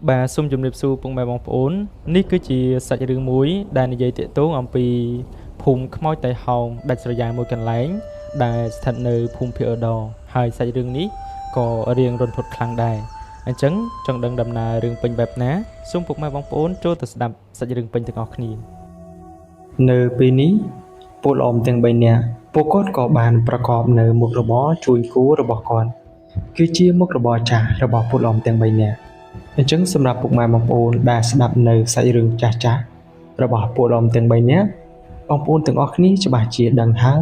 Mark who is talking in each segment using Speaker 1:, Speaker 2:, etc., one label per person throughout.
Speaker 1: បាទសូមជម្រាបសួរពុកម៉ែបងប្អូននេះគឺជាសាច់រឿងមួយដែលនិយាយទាក់ទងអំពីភូមិខ្មោចតៃហោងដាច់ស្រយាលមួយកន្លែងដែលស្ថិតនៅភូមិភាគឧត្តរហើយសាច់រឿងនេះក៏រៀងរន្ធត់ខ្លាំងដែរអញ្ចឹងចង់ដឹងដំណើររឿងពេញបែបណាសូមពុកម៉ែបងប្អូនចូលទៅស្ដាប់សាច់រឿងពេញទាំងអស់គ្នា
Speaker 2: នៅពេលនេះពលអមទាំង3នាក់ពួកគាត់ក៏បានប្រកបនៅមុខរបរជួយគូរបស់គាត់គឺជាមុខរបរចាស់របស់ពលអមទាំង3នាក់អញ្ចឹងសម្រាប់ពុកម៉ែបងប្អូនដែលស្ដាប់នៅសាច់រឿងចាស់របស់ពលអមទាំង3នាក់បងប្អូនទាំងអស់គ្នាច្បាស់ជាដឹងហើយ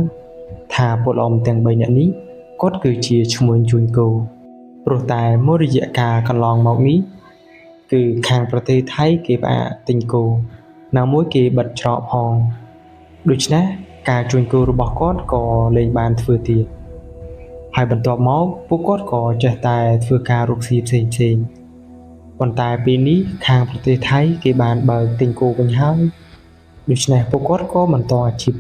Speaker 2: ថាពលអមទាំង3នាក់នេះគាត់គឺជាឈ្មួញជួយគូព្រោះតែមួយរយៈកាលកន្លងមកនេះគឺខាងប្រទេសថៃគេផ្អាកទិញគោណាមួយគេបិទច្រកផងដូច្នេះការជួញគោរបស់គាត់ក៏លែងបានធ្វើទៀតហើយបន្ទាប់មកពួកគាត់ក៏ចេះតែធ្វើការរកស៊ីផ្សេងប៉ុន្តែពេលនេះខាងប្រទេសថៃគេបានបើកទិញគោវិញហើយដូច្នេះពួកគាត់ក៏បន្តអាជីព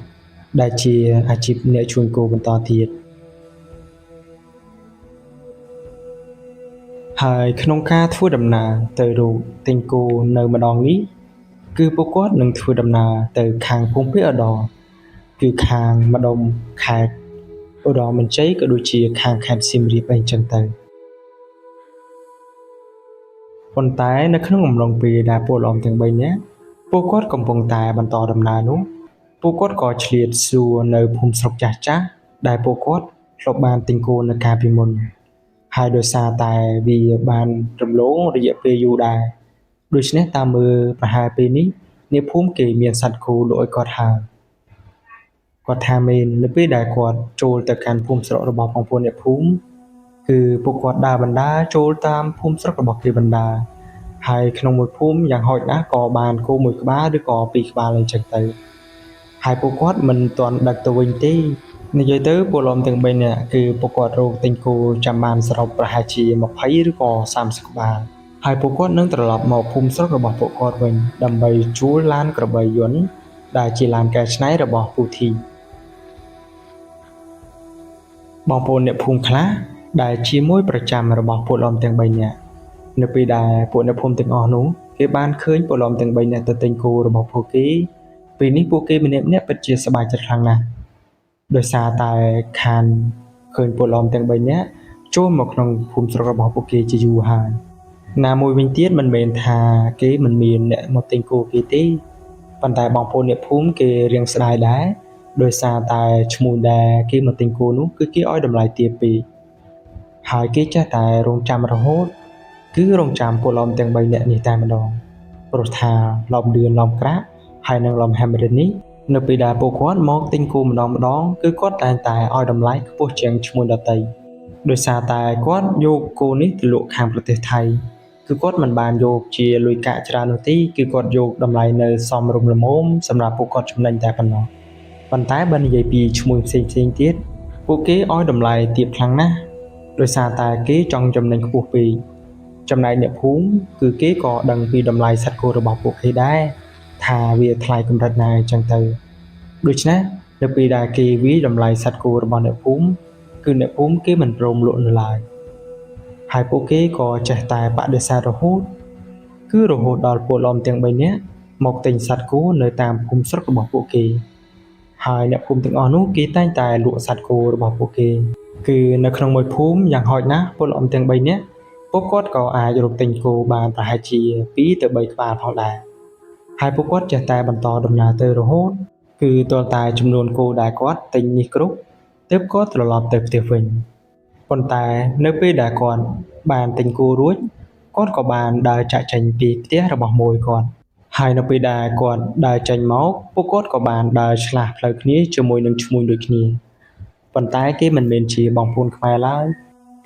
Speaker 2: ដែលជាអាជីពអ្នកជួញគោបន្តទៀតហើយក្នុងការធ្វើដំណើរទៅរកទិញគោនៅម្ដងនេះគឺពួកគាត់នឹងធ្វើដំណើរទៅខាងភូមិភាគឧត្តរគឺខាងម្ដុំខេត្តឧត្តរមានជ័យក៏ដូចជាខាងខេត្តសៀមរាបអីចឹងទៅប៉ុន្តែនៅក្នុងអំឡុងពេលដែលពលអមទាំង3នាក់ពួកគាត់កំពុងតែបន្តដំណើរនោះពួកគាត់ក៏ឆ្លៀតសួរនៅភូមិស្រុកចាស់ដែលពួកគាត់ធ្លាប់បានទិញគោនៅកាលពីមុនហើយដោយសារតែវាបានរំលងរយៈពេលយូរដែរដូច្នេះតាមមើលប្រហែលពេលនេះអ្នកភូមិគេមានសត្វគោលក់ឲ្យគាត់ហើយគាត់ថាមែននៅពេលដែលគាត់ចូលទៅកាន់ភូមិស្រុករបស់បងប្អូនអ្នកភូមិគឺពួកគាត់ដើរបណ្ដាចូលតាមភូមិស្រុករបស់គេបណ្ដាហើយក្នុងមួយភូមិយ៉ាងហោចណាស់ក៏បានគោមួយក្បាលឬក៏ពីរក្បាលអីចឹងទៅហើយពួកគាត់មិនទាន់ដឹកទៅវិញទេនិយាយទៅពលអមទាំង3នាក់គឺពួកគាត់រកទិញគោចាំបានសរុបប្រហែលជា20ឬក៏30ក្បាលហើយពួកគាត់នឹងត្រឡប់មកភូមិស្រុករបស់ពួកគាត់វិញដើម្បីជួលឡានក្របីយន្តដែលជាឡានកែច្នៃរបស់ពូធីបងប្អូនអ្នកភូមិខ្លះដែលជាមួយប្រចាំរបស់ពលអមទាំង3នាក់នៅពេលដែលពួកអ្នកភូមិទាំងអស់នោះគេបានឃើញពលអមទាំង3នាក់ទៅទិញគោរបស់ពួកគេពេលនេះពួកគេម្នាក់ពិតជាសប្បាយចិត្តខ្លាំងណាស់ដោយសារតែខានឃើញពលអមទាំង3នាក់ចូលមកក្នុងភូមិស្រុករបស់ពួកគេជាយូរហើយណាមួយវិញទៀតមិនមែនថាគេមិនមានអ្នកមកទិញគោគេទេប៉ុន្តែបងប្អូនអ្នកភូមិគេរៀងស្ដាយដែរដោយសារតែឈ្មោះដែលគេមកទិញគោនោះគឺគេឲ្យតម្លៃទាបពេកហើយគេចេះតែរងចាំរហូតគឺរងចាំពលអមទាំង3នាក់នេះតែម្ដងព្រោះថាឡំលឿនឡំក្រាក់ហើយនឹងឡំហាំរិននេះនៅពេលដែលពួកគាត់មកទិញគោម្ដងគឺគាត់តែងតែឲ្យតម្លៃខ្ពស់ជាងឈ្មោះដទៃដោយសារតែគាត់យកគោនេះទៅលក់ខាងប្រទេសថៃគឺគាត់មិនបានយកជាលុយកាក់ច្រើននោះទេគឺគាត់យកតម្លៃនៅសមរម្យល្មមសម្រាប់ពួកគាត់ចំណេញតែប៉ុណ្ណោះប៉ុន្តែបើនិយាយពីឈ្មោះផ្សេងទៀតពួកគេឲ្យតម្លៃទាបខ្លាំងណាស់ដោយសារតែគេចង់ចំណេញខ្ពស់ពេកចំណែកអ្នកភូមិគឺគេក៏ដឹងពីតម្លៃសត្វគោរបស់ពួកគេដែរថាវាថ្លៃកម្រិតណាអញ្ចឹងទៅដូច្នេះនៅពេលដែលគេវាយតម្លៃសត្វគោរបស់អ្នកភូមិគឺអ្នកភូមិគេមិនព្រមលក់នៅឡើយហើយពួកគេក៏ចេះតែបដិសេធរហូតដល់ពលអមទាំង3នាក់មកទិញសត្វគោនៅតាមភូមិស្រុករបស់ពួកគេហើយអ្នកភូមិទាំងអស់នោះគេតែងតែលក់សត្វគោរបស់ពួកគេគឺនៅក្នុងមួយភូមិយ៉ាងហោចណាស់ពលអមទាំង3នាក់ពួកគាត់ក៏អាចរកទិញគោបានប្រហែលជា2ទៅ3ក្បាលផងដែរហើយពួកគាត់ចេះតែបន្តដំណើរទៅរហូតគឺទាល់តែចំនួនគោដែលគាត់ទិញនេះគ្រប់ទើបគាត់ត្រឡប់ទៅផ្ទះវិញប៉ុន្តែនៅពេលដែលគាត់បានទិញគោរួចគាត់ក៏បានដើរចាក់ចេញពីផ្ទះរបស់មួយគាត់ហើយនៅពេលដែលគាត់ដើរចេញមកពួកគាត់ក៏បានដើរឆ្លាស់ផ្លូវគ្នាជាមួយនឹងឈ្មួញដូចគ្នាប៉ុន្តែគេមិនមែនជាបងប្អូនខ្មែរឡើយ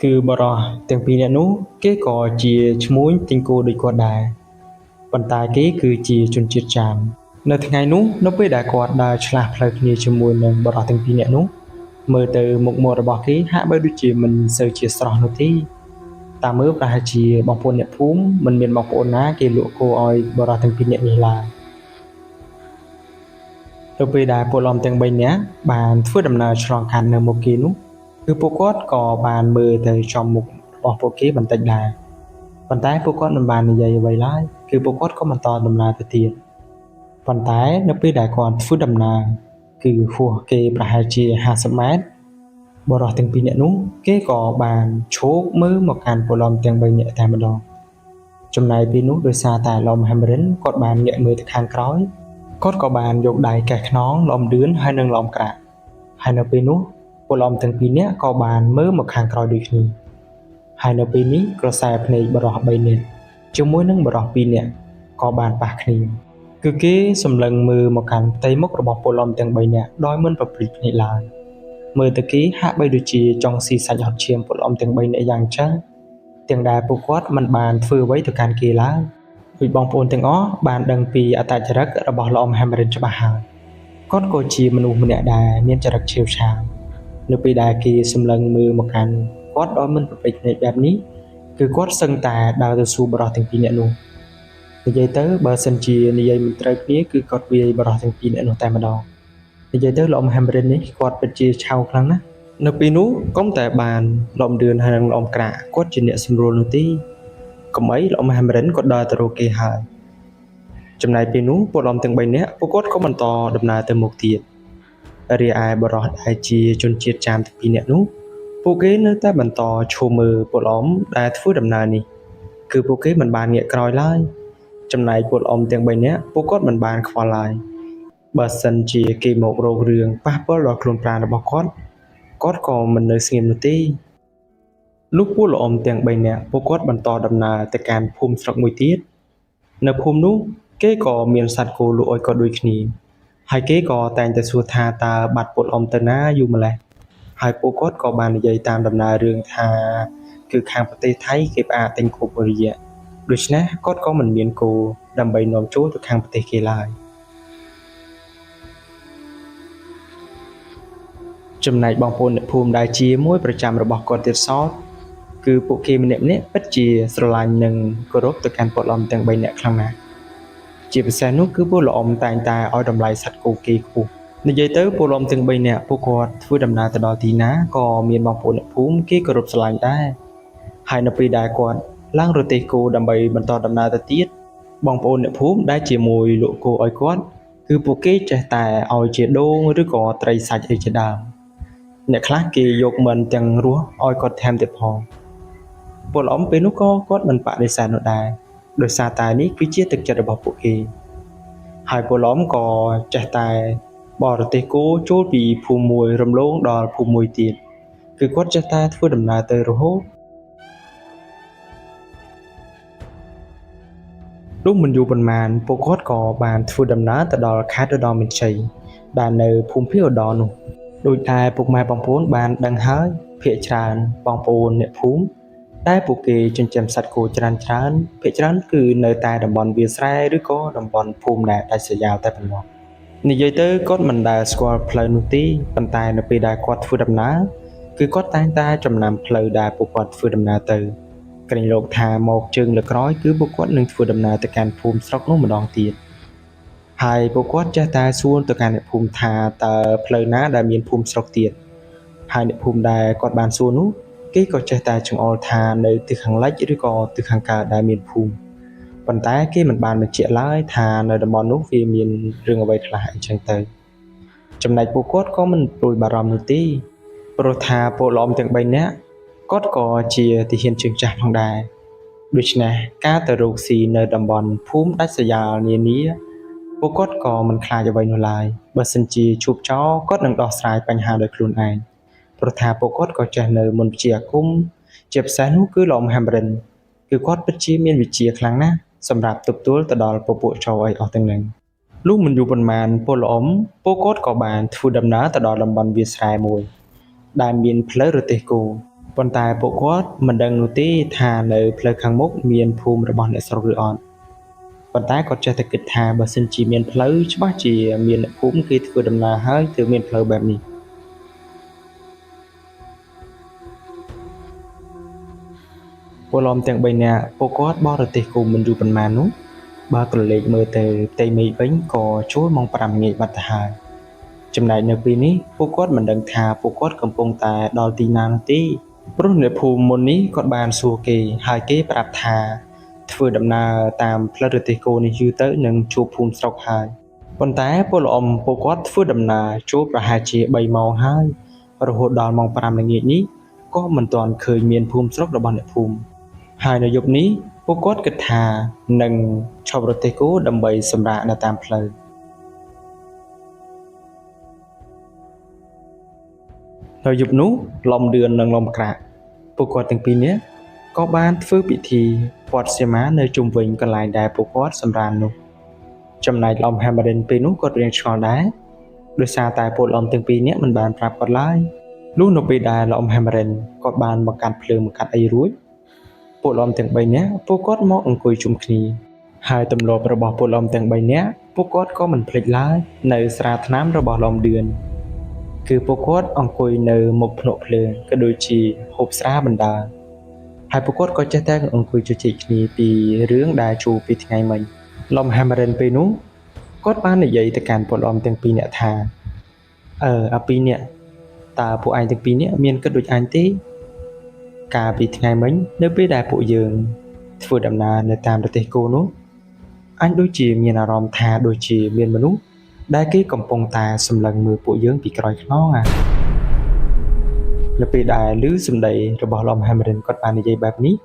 Speaker 2: គឺបរិះទាំងពីរនាក់នោះគេក៏ជាឈ្មួញទិញគោដូចគាត់ដែរប៉ុន្តែគេគឺជាជនជាតិចាមនៅថ្ងៃនោះនៅពេលដែលគាត់ដើរឆ្លាស់ផ្លូវគ្នាជាមួយនឹងបរិះទាំងពីរនាក់នោះមើលទៅមុខមាត់របស់គេហាក់បីដូចជាមិនសូវជាស្រស់នោះទេតាមមើលប្រហែលជាបងប្អូនអ្នកភូមិមិនមានបងប្អូនណាគេលក់គោឲ្យបរិះទាំងពីរនាក់នេះឡើយទៅពេលដែលពលអមទាំង3នាក់បានធ្វើដំណើរឆ្លងកាត់នៅមុខគេនោះគឺពួកគាត់ក៏បានមើលទៅចំមុខរបស់ពួកគេបន្តិចដែរ ប៉ុ ប៉ុន្តែពួកគាត់មិនបាននិយាយអ្វីឡើយគឺពួកគាត់ក៏បន្តដំណើរទៅទៀតប៉ុន្តែនៅពេលដែលគាត់ធ្វើដំណើរគឺហួសគេប្រហែលជា50ម៉ែត្របរិសុទ្ធទាំងពីរនាក់នោះគេក៏បានឈោកមើលមកកាន់ពលំទាំង3នាក់តែម្ដងចំណែកពេលនោះដោយសារតែឡំហាំរិនគាត់បានងាកមើលទៅខាងក្រោយគាត់ក៏បានយកដៃកេះខ្នងឡំឌឿនហើយនឹងឡំក្រាក់ហើយនៅពេលនោះពលំទាំងពីរនាក់ក៏បានមើលមកខាងក្រោយដូចគ្នាហើយនៅពេលនេះក្រសែភ្នែកបរិសុទ្ធ3នាក់ជាមួយនឹងបរិសុទ្ធ2នាក់ក៏បានប៉ះគ្នាគឺគេសម្លឹងមើលមកកាន់ផ្ទៃមុខរបស់ពលំទាំង3នាក់ដោយមិនប្រព្រឹត្តភ្នែកឡើយមើលទៅគេហាក់បីដូចជាចង់ស៊ីសាច់ហត់ឈាមពលំទាំង3នាក់យ៉ាងចឹងទាំងដែលពួកគាត់មិនបានធ្វើអ្វីទៅកាន់គេឡើយដោយបងប្អូនទាំងអស់បានដឹងពីអត្តចរិតរបស់ឡំហាំរិនច្បាស់ហើយគាត់ក៏ជាមនុស្សម្នាក់ដែលមានចរិតឆេវឆាវនៅពេលដែលគេសម្លឹងមើលមកកាន់គាត់ដោយមិនប្រព្រឹត្តភ្នែកបែបនេះគឺគាត់សឹងតែដើរទៅសួរបរិសុទ្ធទាំងពីរនាក់នោះនិយាយទៅបើសិនជានិយាយមិនត្រូវគ្នាគឺគាត់វាយបរិសុទ្ធទាំងពីរនាក់នោះតែម្ដងនិយាយទៅឡំហាំរិននេះគាត់ពិតជាឆៅខ្លាំងណាស់នៅពេលនោះកុំតែបានឡំឌឿនហើយនឹងឡំក្រាក់គាត់ជាអ្នកសម្រួលនោះទេកុំអីឡំហាំរិនគាត់ដើរទៅរកគេហើយចំណែកពេលនោះពលំទាំង3នាក់ពួកគាត់ក៏បន្តដំណើរទៅមុខទៀតរីឯបរិសុទ្ធដែលជាជនជាតិចាមទាំងពីរនាក់នោះពួកគេនៅតែបន្តឈោមមើលពលំដែលធ្វើដំណើរនេះគឺពួកគេមិនបានងាកក្រោយឡើយចំណែកពលំទាំង3នាក់ពួកគាត់មិនបានខ្វល់ឡើយបើសិនជាគេមករករឿងប៉ះពាល់ដល់ខ្លួនប្រាណរបស់គាត់ក៏មិននៅស្ងៀមនោះទេលុះពលំទាំង3នាក់ពួកគាត់បន្តដំណើរទៅកាន់ភូមិស្រុកមួយទៀតនៅភូមិនោះគេក៏មានសត្វគោលក់ឲ្យក៏ដូចគ្នាហើយគេក៏តែងតែសួរថាតើបាត់ពលំទៅណាយូរម្ល៉េះហើយពួកគាត់ក៏បាននិយាយតាមដំណើររឿងថាគឺខាងប្រទេសថៃគេផ្អាកទិញគោមួយរយៈដូច្នេះគាត់ក៏មិនមានគោដើម្បីនាំចូលទៅខាងប្រទេសគេឡើយចំណែកបងប្អូនអ្នកភូមិដែលជាមួយប្រចាំរបស់គាត់ទៀតសោតគឺពួកគេម្នាក់ពិតជាស្រឡាញ់និងគោរពទៅកាន់ពលំទាំង3នាក់ខ្លាំងណាស់ជាពិសេសនោះគឺពលំតែងតែឲ្យតម្លៃសត្វគោគេខ្ពស់និយាយទៅពលំទាំង3នាក់ពួកគាត់ធ្វើដំណើរទៅដល់ទីណាក៏មានបងប្អូនអ្នកភូមិគេគោរពស្រឡាញ់ដែរហើយនៅពេលដែលគាត់ឡើងរទេះគោដើម្បីបន្តដំណើរទៅទៀតបងប្អូនអ្នកភូមិដែលជាមួយលក់គោឲ្យគាត់គឺពួកគេចេះតែឲ្យជាដូងឬក៏ត្រីសាច់អីជាដើមអ្នកខ្លះគេយកមិនទាំងរស់ឲ្យគាត់ថែមទៀតផងពលំពេលនោះក៏គាត់មិនបដិសេធនោះដែរដោយសារតែនេះគឺជាទឹកចិត្តរបស់ពួកគេហើយពលំក៏ចេះតែបរទេសគោចូលពីភូមិមួយរំលងដល់ភូមិមួយទៀតគឺគាត់ចេះតែធ្វើដំណើរទៅរហូតលុះមិនយូរប៉ុន្មានពួកគាត់ក៏បានធ្វើដំណើរទៅដល់ខេត្តឧត្តរមានជ័យដែលនៅភូមិភាគឧត្តរនោះដោយតែពុកម៉ែបងប្អូនបានដឹងហើយភាគច្រើនបងប្អូនអ្នកភូមិតែពួកគេចិញ្ចឹមសត្វគោច្រើនភាគច្រើនគឺនៅតែតំបន់វាលស្រែឬក៏តំបន់ភូមិដែលដាច់ស្រយាលតែប៉ុណ្ណោះនិយាយទៅគាត់មិនដែលស្គាល់ផ្លូវនោះទេប៉ុន្តែនៅពេលដែលគាត់ធ្វើដំណើរគឺគាត់តែងតែចំណាំផ្លូវដែលពួកគាត់ធ្វើដំណើរទៅក្រែងលោកថាមកជើងលើក្រោយគឺពួកគាត់នឹងធ្វើដំណើរទៅកាន់ភូមិស្រុកនោះម្ដងទៀតហើយពួកគាត់ចេះតែសួរទៅកាន់អ្នកភូមិថាតើផ្លូវណាដែលមានភូមិស្រុកទៀតហើយអ្នកភូមិដែលគាត់បានសួរនោះគេក៏ចេះតែចង្អុលថានៅទិសខាងលិចឬក៏ទិសខាងកើតដែលមានភូមិប៉ុន្តែគេមិនបានបញ្ជាក់ឡើយថានៅតំបន់នោះវាមានរឿងអ្វីខ្លះអញ្ចឹងទៅចំណែកពួកគាត់ក៏មិនព្រួយបារម្ភនោះទេព្រោះថាពលំទាំង3នាក់គាត់ក៏ជាទាហានជើងចាស់ផងដែរដូច្នេះការទៅរកស៊ីនៅតំបន់ភូមិដាច់ស្រយាលនានាពួកគាត់ក៏មិនខ្លាចអ្វីនោះឡើយបើសិនជាជួបចោលគាត់នឹងដោះស្រាយបញ្ហាដោយខ្លួនឯងព្រោះថាពួកគាត់ក៏ចេះនៅមន្តវិជ្ជាអាគមជាពិសេសនោះគឺឡំហាំរិនគឺគាត់ពិតជាមានវិជ្ជាខ្លាំងណាស់សម្រាប់ទប់ទល់ទៅដល់ពពួកចោលអីអស់ទាំងហ្នឹងលុះមិនយូរប៉ុន្មានពលំពួកគាត់ក៏បានធ្វើដំណើរទៅដល់តំបន់វាលស្រែមួយដែលមានផ្លូវរទេះគោប៉ុន្តែពួកគាត់មិនដឹងនោះទេថានៅផ្លូវខាងមុខមានភូមិរបស់អ្នកស្រុកឬអត់ប៉ុន្តែគាត់ចេះតែគិតថាបើសិនជាមានផ្លូវច្បាស់ជាមានអ្នកភូមិគេធ្វើដំណើរហើយទើបមានផ្លូវបែបនេះពលំទាំង3នាក់ពួកគាត់បរទេសគោមិនយូរប៉ុន្មាននោះបើក្រឡេកមើលទៅផ្ទៃមេឃវិញក៏ចូលម៉ោង5ងាយបាត់ទៅហើយចំណែកនៅពេលនេះពួកគាត់មិនដឹងថាពួកគាត់កំពុងតែដល់ទីណានោះទេព្រោះអ្នកភូមិមុននេះគាត់បានសួរគេហើយគេប្រាប់ថា ធ្វើដំណើរតាមផ្លូវរទេះគោនេះយូរទៅនឹងជួបភូមិស្រុកហើយប៉ុន្តែពលអមពួកគាត់ធ្វើដំណើរជួបប្រហែលជា3ម៉ោងហើយរហូតដល់ម៉ោង5ល្ងាចនេះក៏មិនទាន់ឃើញមានភូមិស្រុករបស់អ្នកភូមិហើយនៅយប់នេះពួកគាត់គិតថានឹងឈប់រទេះគោដើម្បីសម្រាកនៅតាមផ្លូវនៅយប់នោះលំដឿននិងលំក្រាក់ពួកគាត់ទាំងពីរនាក់ក៏បានធ្វើពិធីព័ទ្ធសមានៅជុំវិញកន្លែងដែលពួកគាត់សម្រាននោះចំណែកលំ Hammerin ពេលនោះគាត់រៀងឆ្ងល់ដែរដោយសារតែពលលំទាំងពីរនាក់មិនបានប្រាប់គាត់ឡើយលុះនៅពេលដែលលំ Hammerin គាត់បានមកកាត់ភ្លើងមកកាត់អីរួចពលលំទាំង3នាក់ពួកគាត់មកអង្គុយជុំគ្នាហើយទម្លាប់របស់ពលលំទាំង3នាក់ពួកគាត់ក៏មិនភ្លេចឡើយនៅស្រាថ្នាំរបស់លំដឿនគឺពួកគាត់អង្គុយនៅមុខភ្នក់ភ្លើងក៏ដូចជាហូបស្រាបណ្ដាហើយពួកគាត់ក៏ចេះតែអង្គុយជជែកគ្នាពីរឿងដែលជួបពីថ្ងៃមិញលំ Hammerin ពេលនោះគាត់បាននិយាយទៅកាន់ពលអមទាំងពីរនាក់ថាអាពីរនាក់តើពួកឯងទាំងពីរនាក់មានគិតដូចអញទេកាលពីថ្ងៃមិញនៅពេលដែលពួកយើងធ្វើដំណើរនៅតាមប្រទេសគោនោះអញដូចជាមានអារម្មណ៍ថាដូចជាមានមនុស្សដែលគេកំពុងតែសម្លឹងមើលពួកយើងពីក្រោយខ្នងនៅពេលដែលឮសម្ដីរបស់លំ Hammerin គាត់បាននិយាយបែបនេះ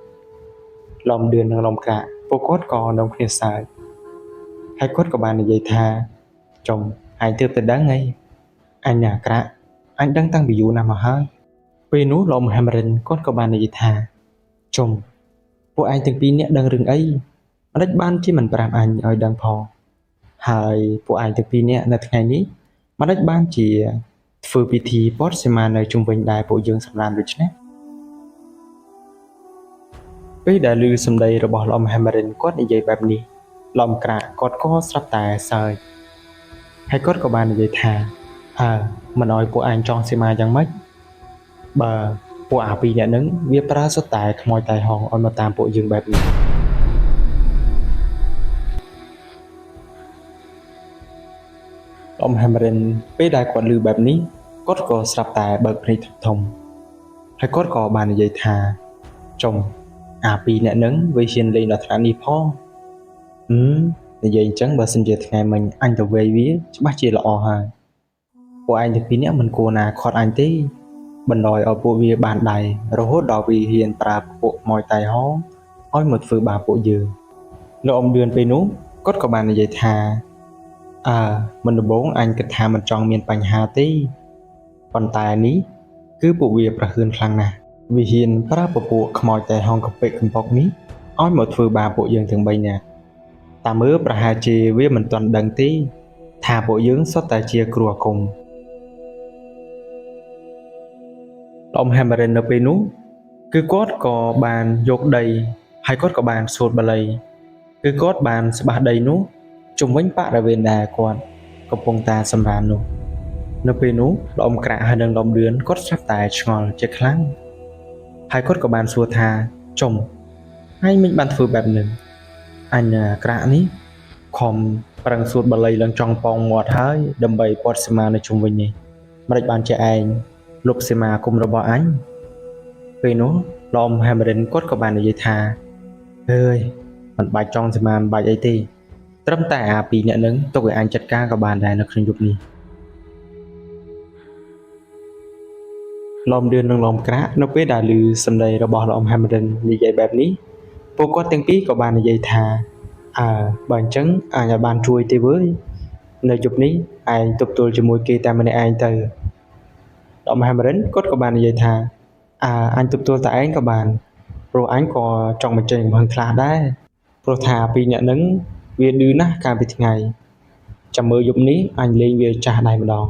Speaker 2: លំដឿននិងលំក្រាក់ពួកគាត់ក៏នាំគ្នាសើចហើយគាត់ក៏បាននិយាយថាចុំអញទើបតែដឹងហីអញអាក្រក់អញដឹងតាំងពីយូរណាស់មកហើយពេលនោះលំ Hammerin គាត់ក៏បាននិយាយថាចុំពួកឯងទាំងពីរនាក់ដឹងរឿងអីមិនដេចបានជាមិនប្រាប់អញឲ្យដឹងផងហើយពួកឯងទាំងពីរនាក់នៅថ្ងៃនេះមិនដេចបានជាធ្វើពិធីព័ទ្ធសមានៅជុំវិញដែលពួកយើងសម្រាប់ដូច្នេះពេលដែលឮសម្ដីរបស់លំ Hammerin គាត់និយាយបែបនេះលំក្រាក់គាត់ក៏ស្រាប់តែសើចហើយគាត់ក៏បាននិយាយថាមិនឲ្យពួកឯងចងសមាយ៉ាងម៉េចបើពួកអាពីរនាក់ហ្នឹងវាប្រើសុទ្ធតែខ្មោចតៃហងឲ្យមកតាមពួកយើងបែបនេះលំ Hammerin ពេលដែលគាត់ឮបែបនេះគាត់ក៏ស្រាប់តែបើកភ្នែកធំហើយគាត់ក៏បាននិយាយថាចុំអាពីរនាក់ហ្នឹងវាហ៊ានលេងដល់ថ្នាក់នេះផងនិយាយអញ្ចឹងបើសិនជាថ្ងៃមិញអញទៅវាយវាច្បាស់ជាល្អហើយពួកឯងទាំងពីរនាក់មិនគួរណាខាត់អញទេបណ្ដោយឲ្យពួកវាបានដៃរហូតដល់វាហ៊ានប្រើពួកខ្មោចតៃហងឲ្យមកធ្វើបាបពួកយើងលោកអ៊ំដឿនពេលនោះគាត់ក៏បាននិយាយថាមិនដំបូងអញគិតថាមិនចង់មានបញ្ហាទេប៉ុន្តែនេះគឺពួកវាប្រហើនខ្លាំងណាស់វាហ៊ានប្រើពពួកខ្មោចតៃហងកំពេកកំប៉ុកនេះឲ្យមកធ្វើបាបពួកយើងទាំង3នាក់តាមមើលប្រហែលជាវាមិនទាន់ដឹងទេថាពួកយើងសុទ្ធតែជាគ្រូអាគមលំ Hammerin នៅពេលនោះគឺគាត់ក៏បានយកដីហើយគាត់ក៏បានសូត្របាលីគឺគាត់បានស្បះដីនោះជំវិញបរិវេណដែលគាត់កំពុងតែសម្រាននោះនៅពេលនោះលំក្រាក់ហើយនិងលំដឿនគាត់ស្រាប់តែឆ្ងល់ជាខ្លាំងហើយគាត់ក៏បានសួរថាចុំហើយមិនបានធ្វើបែបនេះអញក្រាក់នេះខំប្រឹងសូត្របាលីឡើងចង់ប៉ងមាត់ហើយដើម្បីព័ទ្ធសមានៅជុំវិញនេះមិនដេចបានជាឯងលុបសមាគមរបស់អញពេលនោះលំ Hammerin គាត់ក៏បាននិយាយថាមិនបាច់ចង់សមាមិនបាច់អីទេត្រឹមតែអាពីរនាក់នឹងទុកឲ្យអញចាត់ការក៏បានដែរនៅក្នុងយប់នេះលំដឿននិងលំក្រាក់នៅពេលដែលឮសម្ដីរបស់លំ Hammerin និយាយបែបនេះពួកគាត់ទាំងពីរក៏បាននិយាយថាបើអញ្ចឹងអញបានជួយទេវើយនៅយប់នេះឯងទប់ទល់ជាមួយគេតែម្នាក់ឯងទៅលំ Hammerin គាត់ក៏បាននិយាយថាអញទប់ទល់តែឯងក៏បានព្រោះអញក៏ចង់បញ្ចេញកំហឹងខ្លះដែរព្រោះថាពីរនាក់ហ្នឹងវាឌឺណាស់កាលពីថ្ងៃចាំមើលយប់នេះអញលេងវាចាស់ដែរម្ដង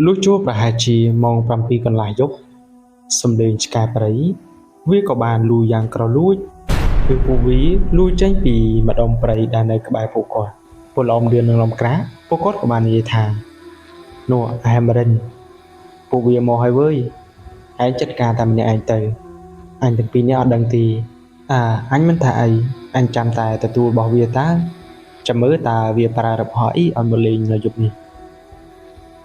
Speaker 2: លុះជួបប្រហែលជាម៉ោង7កន្លះយប់សំឡេងឆ្កែព្រៃវាក៏បានលូយ៉ាងក្រលួចគឺពួកវាលូចេញពីម្ដុំព្រៃដែលនៅក្បែរពួកគាត់ពលអមដឿននិងលំក្រាក់ពួកគាត់ក៏បាននិយាយថានោះ Hammerin ពួកវាមកហើយវើយឯងចាត់ការតាមម្នាក់ឯងទៅអញទាំងពីរនាក់អត់ដឹងទេអញមិនថាអីអញចាំតែទទួលរបស់វាតើចាំមើលតើវាប្រើរបស់អីឲ្យមកលេងនៅយប់នេះ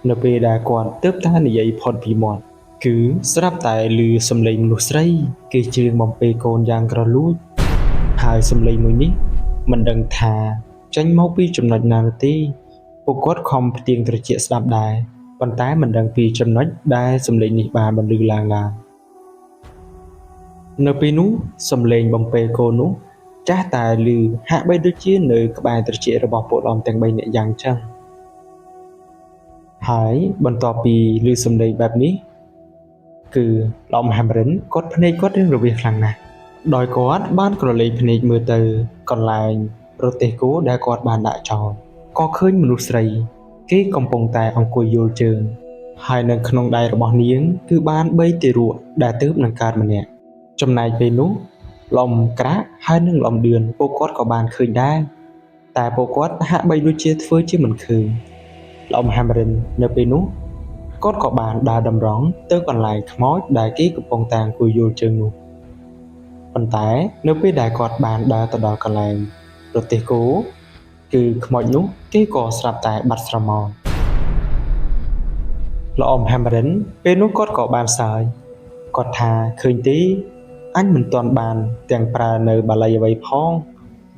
Speaker 2: នៅពេលដែលគាត់ទើបតែនិយាយផុតពីមាត់គឺស្រាប់តែឮសំឡេងមនុស្សស្រីគេជឿងបំពេកូនយ៉ាងក្រលួច ហើយសំឡេងមួយនេះមិនដឹងថាចេញមកពីចំណុចណានោះទេពួកគាត់ខំផ្ទៀងត្រជាក់ស្ដាប់ដែរប៉ុន្តែមិនដឹងពីចំណុចដែលសំឡេងនេះបានបន្លឺឡើងនៅពេលនោះសំឡេងបំពេកូននោះចាស់តែឮហាក់បីដូចជានៅក្បែរត្រចៀករបស់ពួកអមទាំង3នាក់យ៉ាងចឹងហើយបន្ទាប់ពីឮសំឡេងបែបនេះគឺឡំហាំរិនគាត់ភ្នែកគាត់រៀងរវាសខ្លាំងណាស់ដោយគាត់បានក្រឡេកភ្នែកមើលទៅកន្លែងរទេះគោដែលគាត់បានដាក់ចោលក៏ឃើញមនុស្សស្រីគេកំពុងតែអង្គុយយល់ជើងហើយនៅក្នុងដៃរបស់នាងគឺបាន3ទារកដែលទើបនឹងកើតម្នាក់ចំណែកពេលនោះលំក្រាក់ហើយនឹងលំឌឿនពួកគាត់ក៏បានឃើញដែរតែពួកគាត់ហាក់បីដូចជាធ្វើជាមិនឃើញលំហាំរិននៅពេលនោះគាត់ក៏បានដើរតម្រង់ទៅកន្លែងខ្មោចដែលគេកំពុងតែអង្គុយយល់ជើងនោះប៉ុន្តែនៅពេលដែលគាត់បានដើរទៅដល់កន្លែងរទេះគោគឺខ្មោចនោះគេក៏ស្រាប់តែបាត់ស្រមោលល្អមហាំរិនពេលនោះគាត់ក៏បានសើចគាត់ថាឃើញទេអញមិនទាន់បានទាំងប្រើនៅបាលីអ្វីផង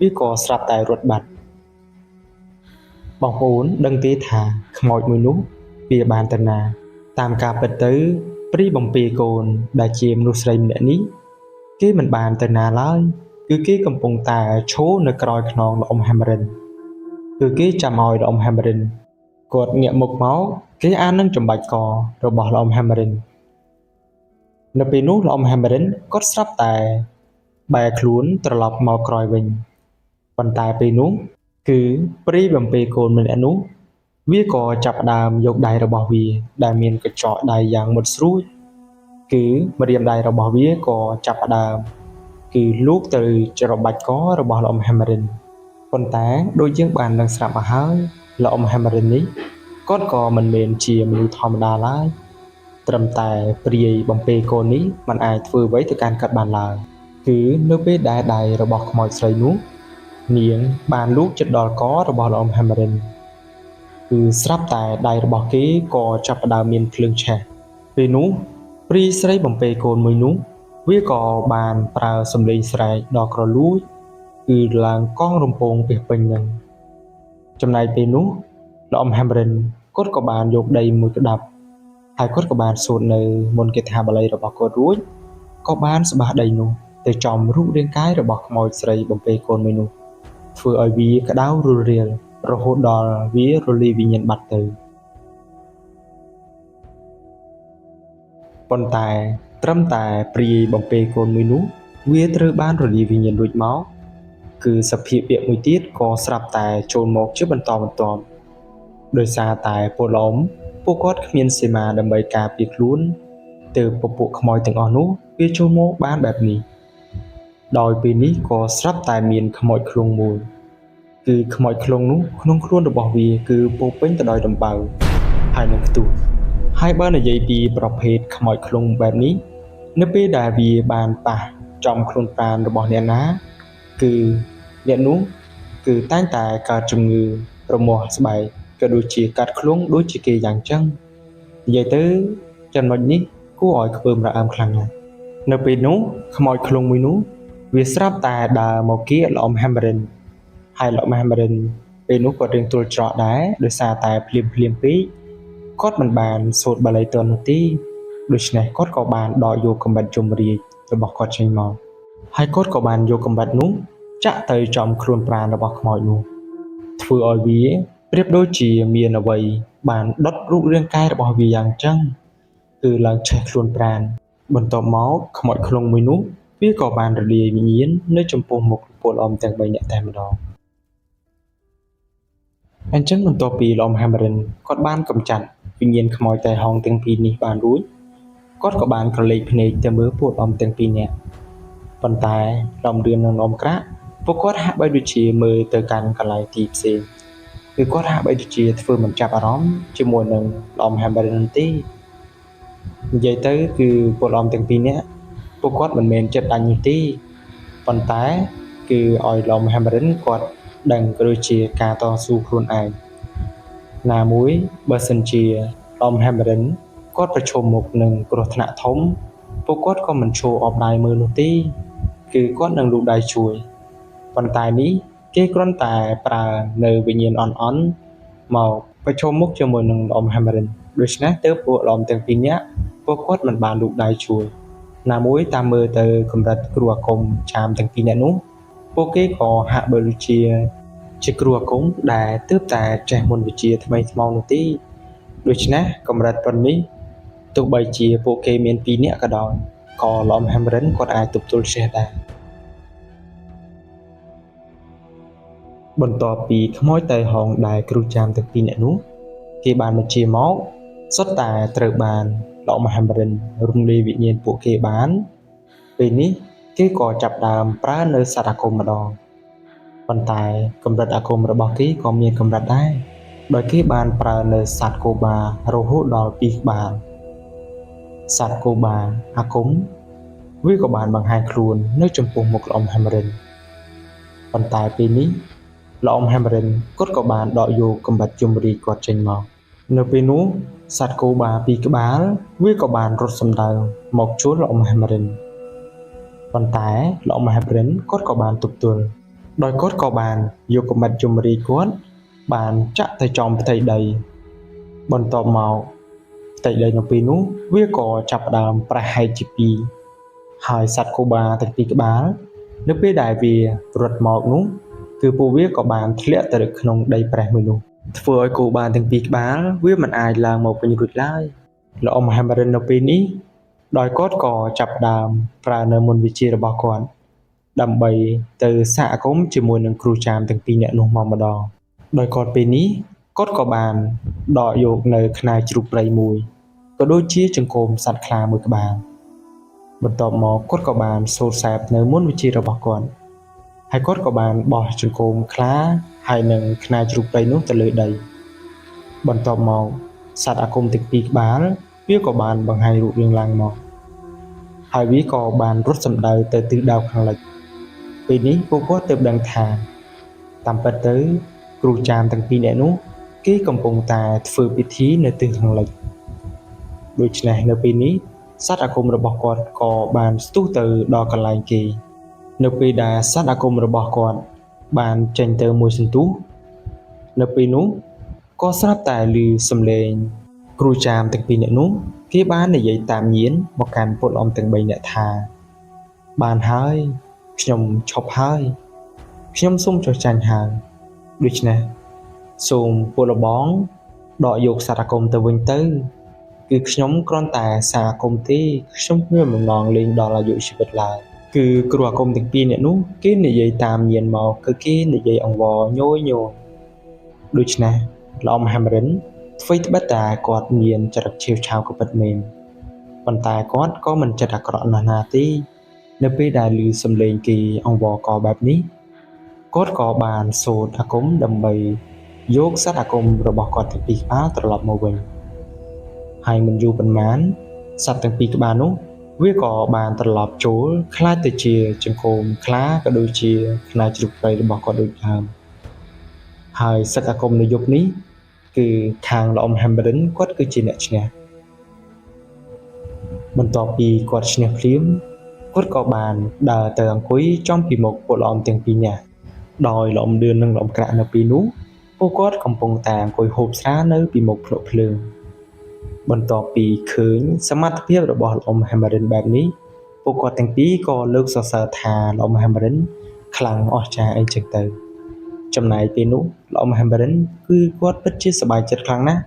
Speaker 2: វាក៏ស្រាប់តែរត់បាត់បងប្អូនដឹងទេថាខ្មោចមួយនោះវាបានទៅណាតាមការពិតទៅព្រីបំពេកូនដែលជាមនុស្សស្រីម្នាក់នេះគេមិនបានទៅណាឡើយគឺគេកំពុងតែឈរនៅក្រោយខ្នងល្អមហាំរិនគឺគេចាំឲ្យល្អមហាំរិនគាត់ងាកមុខមកគេអាននឹងចំបាច់ករបស់ល្អមហាំរិននៅពេលនោះល្អមហាំរិនគាត់ស្រាប់តែបែរខ្លួនត្រឡប់មកក្រោយវិញប៉ុន្តែពេលនោះគឺព្រីបំពេកូនម្នាក់នោះវាក៏ចាប់ផ្ដើមយកដៃរបស់វាដែលមានកញ្ចក់ដៃយ៉ាងមុតស្រួចគឺម្រាមដៃរបស់វាក៏ចាប់ផ្ដើមគឺលូកទៅច្របាច់ករបស់ល្អមហាំរិនប៉ុន្តែដូចយើងបាននឹងស្រាប់មកហើយល្អមហាំរិននេះគាត់ក៏មិនមែនជាមនុស្សធម្មតាឡើយត្រឹមតែព្រាយបំពេកូននេះមិនអាចធ្វើអ្វីទៅកាន់គាត់បានឡើយគឺនៅពេលដែលដៃរបស់ខ្មោចស្រីនោះនាងបានលូកចិត្តដល់ករបស់ល្អមហាំរិនគឺស្រាប់តែដៃរបស់គេក៏ចាប់ផ្ដើមមានភ្លើងឆេះពេលនោះព្រីស្រីបំពេកូនមួយនោះវាក៏បានប្រើសំឡេងស្រែកដ៏ក្រលួចគឺឡើងកង់រំពងពីពេញនឹងចំណែកពេលនោះល្អមហាំរិនគាត់ក៏បានយកដីមួយក្តាប់ហើយគាត់ក៏បានសូត្រនៅមន្តគាថាបាលីរបស់គាត់រួចក៏បានស្បះដីនោះទៅចំរូបរាងកាយរបស់ខ្មោចស្រីបំពេកូនមួយនោះធ្វើឲ្យវាក្តៅរលរាលរហូតដល់វារលាយវិញ្ញាណបាត់ទៅប៉ុន្តែត្រឹមតែព្រាយបំពេកូនមួយនោះវាត្រូវបានរលាយវិញ្ញាណរួចមកគឺសភាពវាមួយទៀតក៏ស្រាប់តែចូលមកជាបន្តបន្ទាប់ដោយសារតែពលឡំពួកគាត់គ្មានសីមាដើម្បីការពារខ្លួនទើបពពួកខ្មោចទាំងអស់នោះវាចូលមកបានបែបនេះដោយពេលនេះក៏ស្រាប់តែមានខ្មោចឃ្លុងមួយគឺខ្មោចឃ្លុងនោះក្នុងខ្លួនរបស់វាគឺពោពេញទៅដោយដំបៅហើយនឹងខ្ទុះហើយបើនិយាយពីប្រភេទខ្មោចឃ្លុងបែបនេះនៅពេលដែលវាបានប៉ះចំខ្លួនប្រាណរបស់អ្នកណាគឺអ្នកនោះគឺតែងតែកើតជំងឺរមាស់ស្បែកក៏ដូចជាកាត់ឃ្លុងដូចជាគេយ៉ាងចឹងនិយាយទៅចំណុចនេះគួរឲ្យខ្ពើមរអើមខ្លាំងណាស់នៅពេលនោះខ្មោចឃ្លុងមួយនោះវាស្រាប់តែដើរមកគៀកល្អមហាំរិនហើយល្អមហាំរិនពេលនោះគាត់រៀងទល់ច្រកដែរដោយសារតែភ្លាមពេកគាត់មិនបានសូត្របាលីទាន់នោះទេដូច្នេះគាត់ក៏បានដកយកកំបិតជំរាជរបស់គាត់ចេញមកហើយគាត់ក៏បានយកកំបិតនោះចាក់ទៅចំខ្លួនប្រាណរបស់ខ្មោចនោះធ្វើឲ្យវាប្រៀបដូចជាមានអ្វីបានដុតរូបរាងកាយរបស់វាយ៉ាងចឹងគឺឡើងឆេះខ្លួនប្រាណបន្ទាប់មកខ្មោចឃ្លុងមួយនោះវាក៏បានរលាយវិញ្ញាណនៅចំពោះមុខពលអមទាំង3នាក់តែម្ដងអញ្ចឹងបន្ទាប់ពីឡំហាំរិនគាត់បានកម្ចាត់វិញ្ញាណខ្មោចតែហងទាំងពីរនេះបានរួចគាត់ក៏បានក្រឡេកភ្នែកទៅមើលពលអមទាំងពីរនាក់ប៉ុន្តែឡំឌឿននិងឡំក្រាក់ពួកគាត់ហាក់បីដូចជាមើលទៅកាន់កន្លែងទីផ្សេងគឺគាត់ហាក់បីដូចជាធ្វើមិនចាប់អារម្មណ៍ជាមួយនឹងឡំហាំរិនទេនិយាយទៅគឺពលអមទាំងពីរនាក់ពួកគាត់មិនមែនចិត្តដាច់នេះទេប៉ុន្តែគឺឲ្យឡំហាំរិនគាត់ដឹងក៏ដូចជាការតស៊ូខ្លួនឯងណាមួយបើសិនជាឡំហាំរិនគាត់ប្រឈមមុខនឹងគ្រោះថ្នាក់ធំពួកគាត់ក៏មិនឈរអបដៃមើលនោះទេគឺគាត់នឹងលូកដៃជួយ ប៉ុន្តែនេះគេគ្រាន់តែប្រើនៅវិញ្ញាណអន់មកប្រឈមមុខជាមួយនឹងលោកអ៊ំ Hammerin ដូច្នេះទើបពួកលោកអ៊ំទាំងពីរនាក់ពួកគាត់មិនបានលូកដៃជួយណាមួយតាមមើលទៅកម្រិតគ្រូអាគមចាមទាំងពីរនាក់នោះពួកគេក៏ហាក់បីដូចជាគ្រូអាគមដែលទើបតែចេះមន្តវិជ្ជាថ្មីថ្មោងនោះទេដូច្នេះកម្រិតប៉ុណ្នេះទោះបីជាពួកគេមាន2នាក់ក៏ដោយក៏លោកអ៊ំ Hammerin គាត់អាចទប់ទល់ចេះដែរបន្ទាប់ពីខ្មោចតៃហោងដែលគ្រូចាមទាំងពីរនាក់នោះគេបានបញ្ជាមកសុទ្ធតែត្រូវបានលោកអ៊ំ Hammerin រំលាយវិញ្ញាណពួកគេបានពេលនេះគេក៏ចាប់ដើមប្រើនៅសត្វអាគមម្ដងប៉ុន្តែកម្រិតអាគមរបស់គេក៏មានកម្រិតដែរដោយគេបានប្រើនៅសត្វកូបារហូតដល់2ក្បាលសត្វកូបាអាគមវាក៏បានបង្ហាញខ្លួននៅចំពោះមុខលោកអ៊ំ Hammerin ប៉ុន្តែពេលនេះលោកអ៊ំ Hammerin គាត់ក៏បានដកយកកំបិតជុំរីគាត់ចេញមកនៅពេលនោះសត្វកូបា2ក្បាលវាក៏បានរត់សម្ដៅមកជួលលោកអ៊ំ Hammerin ប៉ុន្តែលោកអ៊ំ Hammerin គាត់ក៏បានទប់ទល់ដោយគាត់ក៏បានយកកំបិតជុំរីគាត់បានចាក់ទៅចំផ្ទៃដីបន្ទាប់មកផ្ទៃដីនៅពេលនោះវាក៏ចាប់ផ្ដើមប្រហែលជា2ហើយសត្វកូបាទាំង2ក្បាលនៅពេលដែលវារត់មកនោះគឺពួកវាក៏បានធ្លាក់ទៅក្នុងដីប្រេះមួយនោះធ្វើឲ្យគោបានទាំងពីរក្បាលវាមិនអាចឡើងមកវិញរួចឡើយលោកអ៊ំ Hammerin នៅពេលនេះដោយគាត់ក៏ចាប់ផ្ដើមប្រើនៅមន្តវិជ្ជារបស់គាត់ដើម្បីទៅសហគមន៍ជាមួយនឹងគ្រូចាមទាំងពីរនាក់នោះមកម្ដងដោយគាត់ពេលនេះគាត់ក៏បានដកយកនៅខ្នើយជ្រូកព្រៃមួយក៏ដូចជាចង្កូមសត្វខ្លាមួយក្បាលបន្ទាប់មកគាត់ក៏បានសូត្រសាបនៅមន្តវិជ្ជារបស់គាត់ហើយគាត់ក៏បានបោះចង្កូមខ្លាហើយនឹងខ្នើយជ្រូកព្រៃនោះទៅលើដីបន្ទាប់មកសត្វអាគមទាំងពីរក្បាលវាក៏បានបង្ហាញរូបរាងឡើងមកហើយវាក៏បានរត់សម្ដៅទៅទិសដៅខាងលិចពេលនេះពួកគាត់ទើបដឹងថាតាមពិតទៅគ្រូចាមទាំងពីរនាក់នោះគេកំពុងតែធ្វើពិធីនៅទិសខាងលិចដូច្នេះនៅពេលនេះសត្វអាគមរបស់គាត់ក៏បានស្ទុះទៅដល់កន្លែងគេនៅពេលដែលសត្វអាគមរបស់គាត់បានចេញទៅមួយសន្ទុះនៅពេលនោះក៏ស្រាប់តែឮសំឡេងគ្រូចាមទាំងពីរនាក់នោះគេបាននិយាយតាមញៀនមកកាន់ពលអ៊ំទាំង3នាក់ថាបានហើយខ្ញុំឈប់ហើយខ្ញុំសូមចុះចាញ់ហើយដូច្នេះសូមពលបងដកយកសត្វអាគមទៅវិញទៅគឺខ្ញុំគ្រាន់តែសារអាគមទេខ្ញុំគ្មានបំណងលេងដល់អាយុជីវិតឡើយគឺគ្រូអាគមទាំងពីរនាក់នោះគេនិយាយតាមញៀនមកគឺគេនិយាយអង្វរញយដូច្នេះលោកអ៊ំ Hammerin ធ្វើត្បិតតែគាត់មានចរិតឆេវឆាវក៏ពិតមែនប៉ុន្តែគាត់ក៏មិនចិត្តអាក្រក់ណាស់ណាទេនៅពេលដែលឮសំឡេងគេអង្វរកបែបនេះគាត់ក៏បានសូត្រអាគមដើម្បីយកសត្វអាគមរបស់គាត់ទាំងពីរក្បាលត្រឡប់មកវិញហើយមិនយូរប៉ុន្មានសត្វទាំងពីរក្បាលនោះវាក៏បានត្រឡប់ចូលខ្លាចទៅជាចង្កូមខ្លាក៏ដូចជាខ្នើយជ្រូកព្រៃរបស់គាត់ដូចដើមហើយសត្វអាគមនៅយប់នេះគឺខាងលោកអ៊ំ Hammerin គាត់គឺជាអ្នកឈ្នះបន្ទាប់ពីគាត់ឈ្នះភ្លាមគាត់ក៏បានដើរទៅអង្គុយចំពីមុខពលអ៊ំទាំងពីរនាក់ដោយលោកអ៊ំលឿននិងលោកអ៊ំក្រាក់នៅពេលនោះពួកគាត់កំពុងតែអង្គុយហូបស្រានៅពីមុខភ្នក់ភ្លើងបន្ទាប់ពីឃើញសមត្ថភាពរបស់លោកអ៊ំ Hammerin បែបនេះពួកគាត់ទាំងពីរក៏លើកសរសើរថាលោកអ៊ំ Hammerin ខ្លាំងអស្ចារ្យអីចឹងទៅចំណែកពេលនោះលោកអ៊ំ Hammerin គឺគាត់ពិតជាសប្បាយចិត្តខ្លាំងណាស់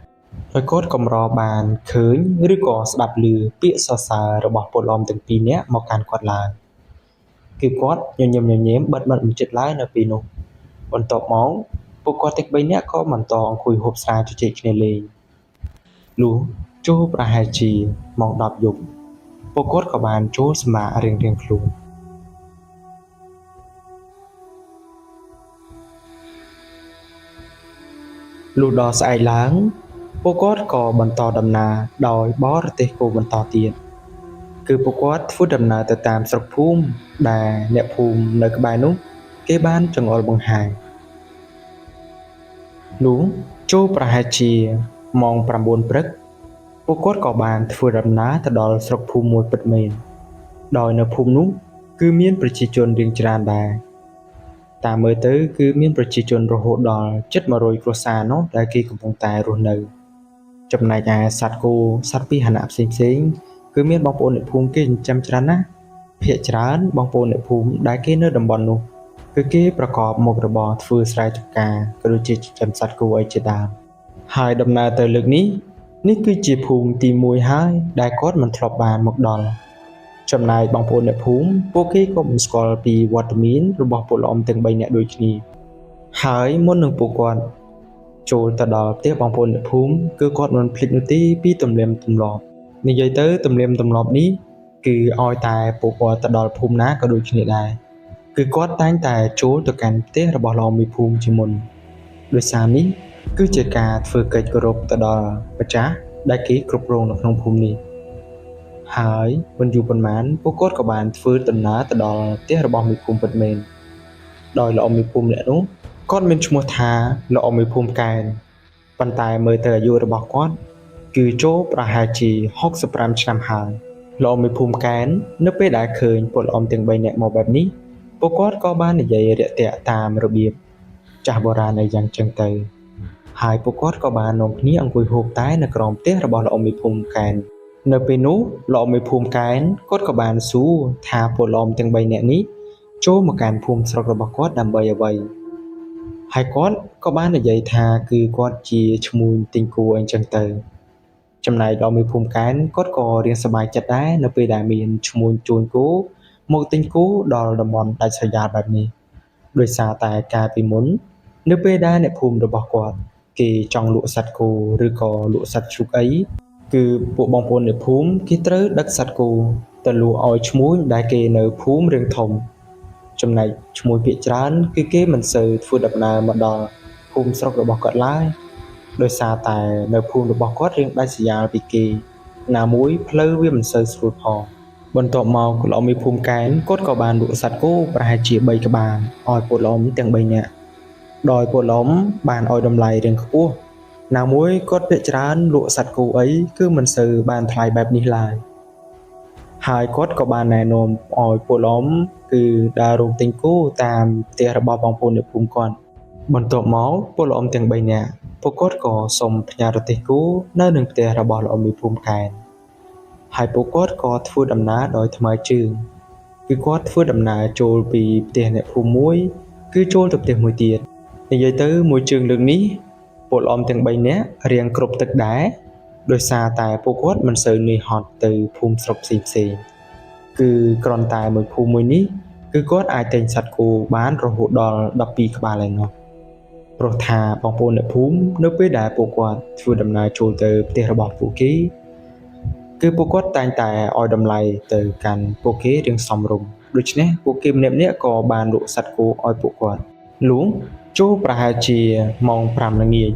Speaker 2: ហើយគាត់កម្របានឃើញឬក៏ស្ដាប់ឮពាក្យសរសើររបស់ពលអ៊ំទាំងពីរនាក់មកកាន់គាត់ឡើយគឺគាត់ញញឹមញញែមបិទមាត់មិនចិត្តឡើយនៅពេលនោះបន្ទាប់មកពួកគាត់ទាំង3នាក់ក៏បន្តអង្គុយហូបស្រាជជែកគ្នាលេងលុះចូលប្រហែលជាម៉ោង10យប់ពួកគាត់ក៏បានចូលសម្រាករៀងៗខ្លួនលុះដល់ស្អែកឡើងពួកគាត់ក៏បន្តដំណើរដោយបរទេសគោបន្តទៀតគឺពួកគាត់ធ្វើដំណើរទៅតាមស្រុកភូមិដែលអ្នកភូមិនៅក្បែរនោះគេបានចង្អុលបង្ហាញលុះចូលប្រហែលជាម៉ោង9ព្រឹកពួកគាត់ក៏បានធ្វើដំណើរទៅដល់ស្រុកភូមិមួយពិតមែនដោយនៅភូមិនោះគឺមានប្រជាជនរៀងច្រើនដែរ តាមមើលទៅគឺមានប្រជាជនរហូតដល់ជិត100គ្រួសារនោះដែលគេកំពុងតែរស់នៅចំណែកឯសត្វគោសត្វពាហនៈផ្សេងៗគឺមានបងប្អូនអ្នកភូមិគេចិញ្ចឹមច្រើនណាស់ភាគច្រើនបងប្អូនអ្នកភូមិដែលគេនៅតំបន់នោះគឺគេប្រកបមុខរបរធ្វើស្រែចម្ការក៏ដូចជាចិញ្ចឹមសត្វគោឲ្យជាដើមហើយដំណើរទៅលើកនេះគឺជាភូមិទី1ហើយដែលគាត់មិនធ្លាប់បានមកដល់ចំណែកបងប្អូនអ្នកភូមិពួកគេក៏មិនស្គាល់ពីវត្តមានរបស់ពលអមទាំង3នាក់ដូចគ្នាហើយមុននឹងពួកគាត់ចូលទៅដល់ផ្ទះបងប្អូនអ្នកភូមិគឺគាត់មិនភ្លេចនោះទេពីទំនៀមទម្លាប់និយាយទៅទំនៀមទម្លាប់នេះគឺឲ្យតែពួកគាត់ទៅដល់ភូមិណាក៏ដូចគ្នាដែរគឺគាត់តែងតែចូលទៅកាន់ផ្ទះរបស់លោកមេភូមិជាមុនដោយសារនេះគឺជាការធ្វើកិច្ចគោរពទៅដល់ម្ចាស់ដែលគេគ្រប់គ្រងនៅក្នុងភូមិនេះហើយមិនយូរប៉ុន្មានពួកគាត់ក៏បានធ្វើដំណើរទៅដល់ផ្ទះរបស់មេភូមិពិតមែនដោយលោកមេភូមិអ្នកនោះគាត់មានឈ្មោះថាលោកមេភូមិកែនប៉ុន្តែមើលទៅអាយុរបស់គាត់គឺចូលប្រហែលជា65ឆ្នាំហើយលោកមេភូមិកែននៅពេលដែលឃើញពលអមទាំង3នាក់មកបែបនេះពួកគាត់ក៏បាននិយាយរាក់ទាក់តាមរបៀបចាស់បុរាណអីយ៉ាងចឹងទៅហើយពួកគាត់ក៏បាននាំគ្នាអង្គុយហូបតែនៅក្រោមផ្ទះរបស់លោកមេភូមិកែននៅពេលនោះលោកមេភូមិកែនគាត់ក៏បានសួរថាពលអមទាំង3នាក់នេះចូលមកកាន់ភូមិស្រុករបស់គាត់ដើម្បីអ្វីហើយគាត់ក៏បាននិយាយថាគឺគាត់ជាឈ្មួញទិញគោអីចឹងទៅចំណែកលោកមេភូមិកែនគាត់ក៏រៀងសប្បាយចិត្តដែរនៅពេលដែលមានឈ្មួញជួញគោមកទិញគោដល់តំបន់ដាច់ស្រយាលបែបនេះដោយសារតែកាលពីមុននៅពេលដែលអ្នកភូមិរបស់គាត់គេចង់លក់សត្វគោឬក៏លក់សត្វជ្រូកអីគឺពួកបងប្អូនអ្នកភូមិគេត្រូវដឹកសត្វគោទៅលក់ឲ្យឈ្មួញដែលគេនៅភូមិរឿងធំចំណែកឈ្មួញភាគច្រើនគឺគេមិនសូវធ្វើដំណើរមកដល់ភូមិស្រុករបស់គាត់ឡើយដោយសារតែនៅភូមិរបស់គាត់រៀងដាច់ស្រយាលពីគេណាមួយផ្លូវវាមិនសូវស្រួលផងបន្ទាប់មកលោកមេភូមិកែនគាត់ក៏បានលក់សត្វគោប្រហែលជា3ក្បាលឲ្យពលអមទាំង3នាក់ដោយពលអមបានឲ្យតម្លៃរៀងខ្ពស់ណាមួយគាត់ភាគច្រើនលក់សត្វគោអីគឺមិនសូវបានថ្លៃបែបនេះឡើយហើយគាត់ក៏បានណែនាំឲ្យពលអមគឺដើររោងទិញគោតាមផ្ទះរបស់បងប្អូននៅភូមិគាត់បន្ទាប់មកពលអមទាំង3នាក់ពួកគាត់ក៏សុំផ្ញើរទេះគោនៅនឹងផ្ទះរបស់លោកមេភូមិកែនហើយពួកគាត់ក៏ធ្វើដំណើរដោយថ្មើរជើងគឺគាត់ធ្វើដំណើរចូលពីផ្ទះអ្នកភូមិមួយគឺចូលទៅផ្ទះមួយទៀតនិយាយទៅមួយជើងលើកនេះពលអមទាំង3នាក់រៀងគ្រប់ទឹកដែរដោយសារតែពួកគាត់មិនសូវនឿយហត់ទៅភូមិស្រុកផ្សេងៗគឺគ្រាន់តែមួយភូមិមួយនេះគឺគាត់អាចទិញសត្វគោបានរហូតដល់12ក្បាលឯណោះព្រោះថាបងប្អូនអ្នកភូមិនៅពេលដែលពួកគាត់ធ្វើដំណើរចូលទៅផ្ទះរបស់ពួកគេគឺពួកគាត់តែងតែឲ្យតម្លៃទៅកាន់ពួកគេរៀងសមរម្យដូច្នេះពួកគេម្នាក់ៗក៏បានលក់សត្វគោឲ្យពួកគាត់លួងចូលប្រហែលជាម៉ោង5ល្ងាច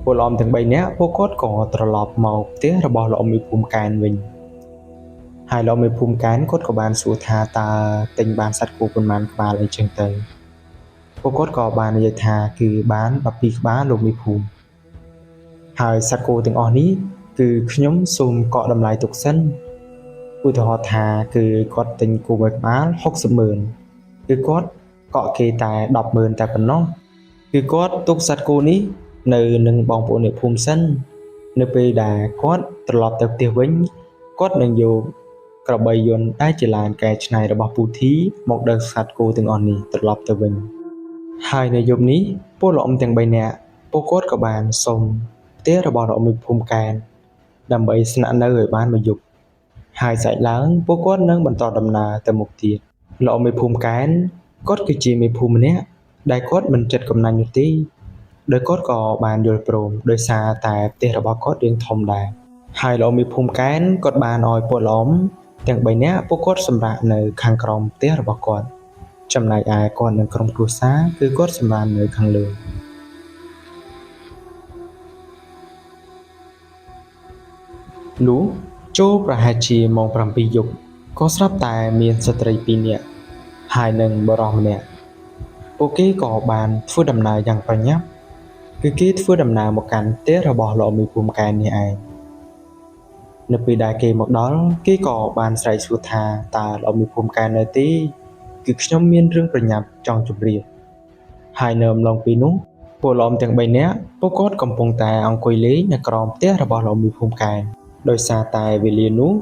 Speaker 2: ពលអមទាំង3នាក់ពួកគាត់ក៏ត្រឡប់មកផ្ទះរបស់លោកមេភូមិកែនវិញហើយលោកមេភូមិកែនគាត់ក៏បានសួរថាតើទិញបានសត្វគោប៉ុន្មានក្បាលអីចឹងទៅពួកគាត់ក៏បាននិយាយថាគឺបាន12ក្បាលលោកមេភូមិហើយសត្វគោទាំងអស់នេះគឺខ្ញុំសូមកក់តម្លៃទុកសិនឧទាហរណ៍ថាគឺគាត់ទិញគោមួយក្បាល60,000គឺគាត់កក់គេតែ10,000តែប៉ុណ្ណោះគឺគាត់ទុកសត្វគោនេះនៅនឹងបងប្អូនអ្នកភូមិសិននៅពេលដែលគាត់ត្រឡប់ទៅផ្ទះវិញគាត់នឹងយកក្របីយន្តដែលជាឡានកែច្នៃរបស់ពូធីមកដឹកសត្វគោទាំងអស់នេះត្រឡប់ទៅវិញហើយនៅយប់នេះពលអមទាំង3នាក់ពួកគាត់ក៏បានសុំផ្ទះរបស់លោកមេភូមិកែនដើម្បីស្នាក់នៅឲ្យបានមួយយប់ហើយស្អែកឡើងពួកគាត់នឹងបន្តដំណើរទៅមុខទៀតលោកមេភូមិកែនគាត់គឺជាមេភូមិម្នាក់ដែលគាត់មិនចិត្តកំណាញ់នោះទេដោយគាត់ក៏បានយល់ព្រមដោយសារតែផ្ទះរបស់គាត់រៀងធំដែរហើយលោកមេភូមិកែនគាត់បានឲ្យពលអមទាំង3នាក់ពួកគាត់សម្រាកនៅខាងក្រោមផ្ទះរបស់គាត់ចំណែកឯគាត់និងក្រុមគ្រួសារគឺគាត់សម្រាកនៅខាងលើលុះចូលប្រហែលជាម៉ោង7យប់ក៏ស្រាប់តែមានស្ត្រី2នាក់ហើយនិងបុរសម្នាក់ពួកគេក៏បានធ្វើដំណើរយ៉ាងប្រញាប់គឺគេធ្វើដំណើរមកកាន់ផ្ទះរបស់លោកមេភូមិកែននេះឯងនៅពេលដែលគេមកដល់គេក៏បានស្រែកសួរថាតើលោកមេភូមិកែននៅទេ គឺខ្ញុំមានរឿងប្រញាប់ចង់ជម្រាបហើយនៅអំឡុងពេលនោះពលឡំទាំង3នាក់ពួកគាត់កំពុងតែអង្គុយលេងនៅក្រោមផ្ទះរបស់លោកមីភូមិកែដោយសារតែវេលានោះ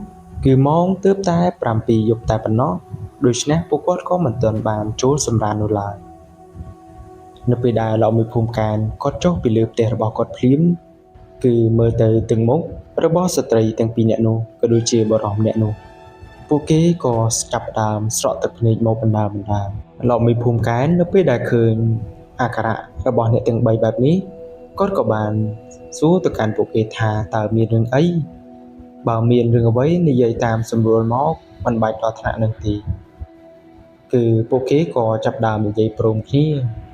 Speaker 2: គឺម៉ោងទើបតែ7 យប់តែប៉ុណ្ណោះដូច្នេះពួកគាត់ក៏មិនទាន់បានចូលសម្រាននោះឡើយនៅពេលដែលលោកមីភូមិកែគាត់ចុះពីលើផ្ទះរបស់គាត់ភ្លាមគឺមើលទៅទាំងមុខរបស់ស្ត្រីទាំងពីរនាក់នោះក៏ដូចជាបុរសម្នាក់នោះពួកគេក៏ចាប់ផ្ដើមស្រក់ទឹកភ្នែកមកបណ្ដើរលោកមីភូមិកែនៅពេលដែលឃើញអាការៈរបស់អ្នកទាំង3បែបនេះគាត់ក៏បានសួរទៅកាន់ពួកគេថាតើមានរឿងអីបើមានរឿងអ្វីនិយាយតាមសម្រួលមកមិនបាច់ដល់ថ្នាក់នឹងទេគឺពួកគេក៏ចាប់ផ្ដើមនិយាយព្រមគ្នា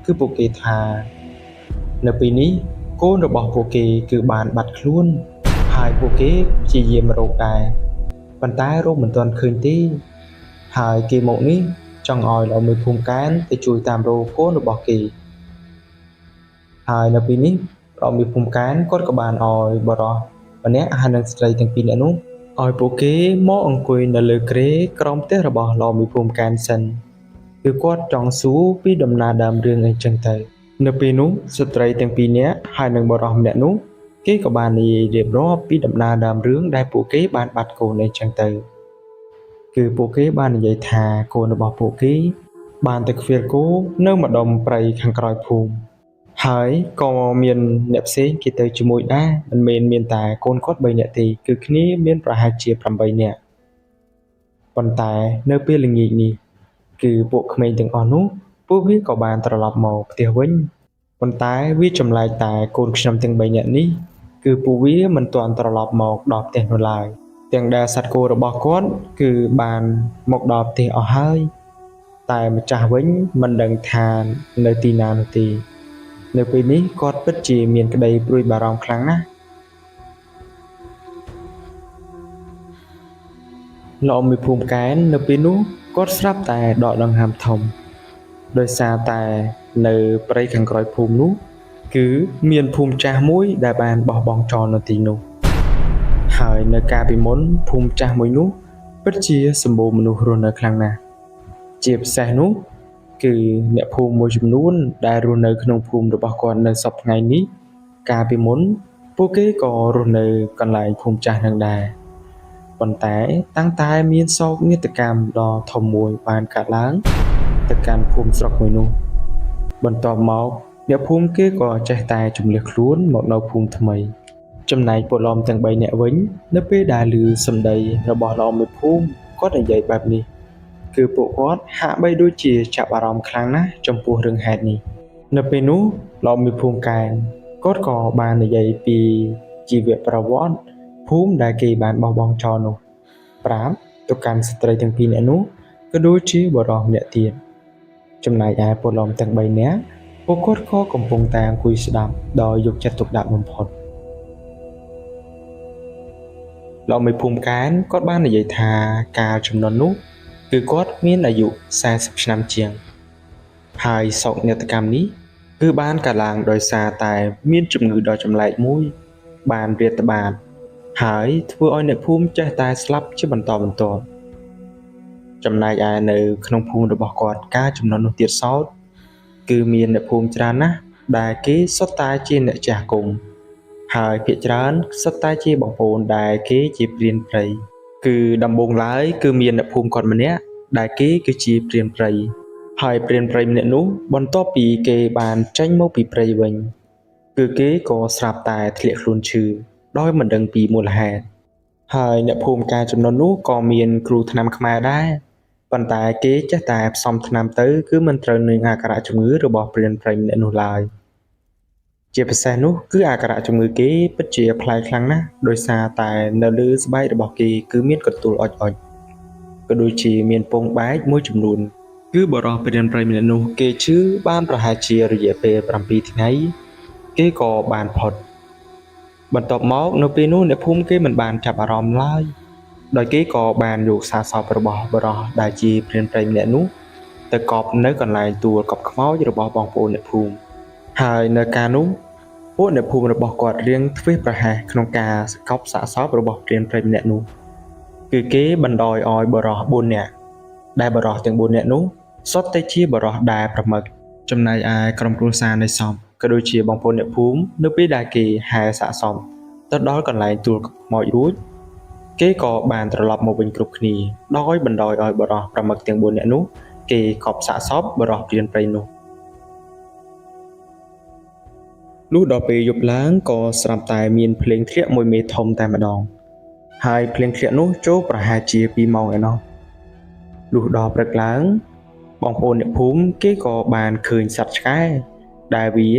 Speaker 2: គឺពួកគេថានៅពេលនេះកូនរបស់ពួកគេគឺបានបាត់ខ្លួនហើយពួកគេព្យាយាមរកដែរប៉ុន្តែរកមិនទាន់ឃើញទេហើយគេមកនេះចង់ឲ្យលោកមេភូមិកែនទៅជួយតាមរកកូនរបស់គេហើយនៅពេលនេះលោកមេភូមិកែនគាត់ក៏បានឲ្យបរិសម្នាក់ហើយនឹងស្ត្រីទាំងពីរនាក់នោះឲ្យពួកគេមកអង្គុយនៅលើគ្រែក្រោមផ្ទះរបស់លោកមេភូមិកែនសិនគឺគាត់ចង់សួរពីដំណើរដើមរឿងអីចឹងទៅនៅពេលនោះស្ត្រីទាំងពីរនាក់ហើយនឹងបរិសម្នាក់នោះគេក៏បាននិយាយរៀបរាប់ពីដំណើរដើមរឿងដែលពួកគេបានបាត់កូនអីចឹងទៅគឺពួកគេបាននិយាយថាកូនរបស់ពួកគេបានទៅខ្វៀលគោនៅម្ដុំព្រៃខាងក្រោយភូមិហើយក៏មានអ្នកផ្សេងគេទៅជាមួយដែរមិនមែនមានតែកូនគាត់3នាក់ទេគឺគ្នាមានប្រហែលជា8នាក់ប៉ុន្តែនៅពេលល្ងាចនេះគឺពួកក្មេងទាំងអស់នោះពួកវាក៏បានត្រឡប់មកផ្ទះវិញប៉ុន្តែវាចម្លែកតែកូនខ្ញុំទាំង3នាក់នេះគឺពួកវាមិនទាន់ត្រឡប់មកដល់ផ្ទះនោះឡើយទាំងដែលសត្វគោរបស់គាត់គឺបានមកដល់ផ្ទះអស់ហើយតែម្ចាស់វិញមិនដឹងថានៅទីណានោះទេនៅពេលនេះគាត់ពិតជាមានក្តីព្រួយបារម្ភខ្លាំងណាស់លោកមេភូមិកែននៅពេលនោះគាត់ស្រាប់តែដកដង្ហើមធំដោយសារតែនៅព្រៃខាងក្រោយភូមិនោះគឺមានភូមិចាស់មួយដែលបានបោះបង់ចោលនៅទីនោះហើយនៅកាលពីមុនភូមិចាស់មួយនោះពិតជាសម្បូរមនុស្សរស់នៅខ្លាំងណាស់ជាពិសេសនោះគឺអ្នកភូមិមួយចំនួនដែលរស់នៅក្នុងភូមិរបស់គាត់នៅសប្តាហ៍ថ្ងៃនេះកាលពីមុនពួកគេក៏រស់នៅកន្លែងភូមិចាស់នឹងដែរប៉ុន្តែតាំងតែមានសោកនាដកម្មដ៏ធំមួយបានកើតឡើងទៅកាន់ភូមិស្រុកមួយនោះបន្ទាប់មកអ្នកភូមិគេក៏ចេះតែជំនះខ្លួនមកនៅភូមិថ្មីចំណែកពលឡំទាំង3នាក់វិញនៅពេលដែលឮសម្ដីរបស់លោកមេភូមិគាត់និយាយបែបនេះគឺពួកគាត់ហាក់បីដូចជាចាប់អារម្មណ៍ខ្លាំងណាស់ចំពោះរឿងហេតុនេះនៅពេលនោះលោកមេភូមិកែនគាត់ក៏បាននិយាយពីជីវប្រវត្តិភូមិដែលគេបានបោះបង់ចោលនោះប្រាប់ទៅកាន់ស្ត្រីទាំងពីរនាក់នោះក៏ដូចជាបុរសម្នាក់ទៀតចំណែកឯពលឡំទាំង3នាក់ពួកគាត់ក៏កំពុងតែអង្គុយស្ដាប់ដោយយកចិត្តទុកដាក់បំផុតលោកមេភូមិកែនគាត់បាននិយាយថាកាលចំនួននោះគឺគាត់មានអាយុ40ឆ្នាំជាងហើយសោកនាដកម្មនេះគឺបានកើតឡើងដោយសារតែមានជំងឺដ៏ចម្លែកមួយបានរាតត្បាតហើយធ្វើឲ្យអ្នកភូមិចេះតែស្លាប់ជាបន្តបន្ទាប់ចំណែកឯនៅក្នុងភូមិរបស់គាត់កាលចំនួននោះទៀតសោតគឺមានអ្នកភូមិច្រើនណាស់ដែលគេសុទ្ធតែជាអ្នកចាស់គុំហើយភាគច្រើនសុទ្ធតែជាបងប្អូនដែលគេជាព្រានព្រៃគឺដំបូងឡើយគឺមានអ្នកភូមិគាត់ម្នាក់ដែលគេគឺជាព្រានព្រៃហើយព្រានព្រៃម្នាក់នោះបន្ទាប់ពីគេបានចេញមកពីព្រៃវិញគឺគេក៏ស្រាប់តែធ្លាក់ខ្លួនឈឺដោយមិនដឹងពីមូលហេតុហើយអ្នកភូមិកាលចំនួននោះក៏មានគ្រូថ្នាំខ្មែរដែរប៉ុន្តែគេចេះតែផ្សំថ្នាំទៅគឺមិនត្រូវនឹងអាការៈជំងឺរបស់ព្រានព្រៃម្នាក់នោះឡើយជាពិសេសនោះគឺអាការៈជំងឺគេពិតជាប្លែកខ្លាំងណាស់ដោយសារតែនៅលើស្បែករបស់គេគឺមានកន្ទួលអុចក៏ដូចជាមានពងបែកមួយចំនួនគឺបរិសុទ្ធព្រានព្រៃម្នាក់នោះគេឈឺបានប្រហែលជារយៈពេល7ថ្ងៃគេក៏បានផុតបន្ទាប់មកនៅពេលនោះអ្នកភូមិគេមិនបានចាប់អារម្មណ៍ឡើយដោយគេក៏បានយកសាកសពរបស់បរិសុទ្ធដែលជាព្រានព្រៃម្នាក់នោះទៅកប់នៅកន្លែងទួលកប់ខ្មោចរបស់បងប្អូនអ្នកភូមិហើយនៅកាលនោះពួកអ្នកភូមិរបស់គាត់រៀងធ្វេសប្រហែសក្នុងការកប់សាកសពរបស់ព្រានព្រៃម្នាក់នោះគឺគេបណ្ដោយឲ្យបរិសុទ្ធ4នាក់ដែលបរិសុទ្ធទាំង4នាក់នោះ សុទ្ធតែជាបរិះដែលប្រមឹកចំណែកឯក្រុមគ្រួសារនៃសពក៏ដូចជាបងប្អូនអ្នកភូមិនៅពេលដែលគេហែសាកសពទៅដល់កន្លែងទួលខ្មោចរួចគេក៏បានត្រឡប់មកវិញគ្រប់គ្នាដោយបណ្ដោយឲ្យបរិះប្រមឹកទាំង4នាក់នោះគេកប់សាកសពបរិះព្រានព្រៃនោះលុះដល់ពេលយប់ឡើងក៏ស្រាប់តែមានភ្លៀងធ្លាក់មួយមេធំតែម្ដងហើយភ្លៀងធ្លាក់នោះចូលប្រហែលជា2ម៉ោងឯណោះលុះដល់ព្រឹកឡើងបងប្អូនអ្នកភូមិគេក៏បានឃើញសត្វឆ្កែដែលវា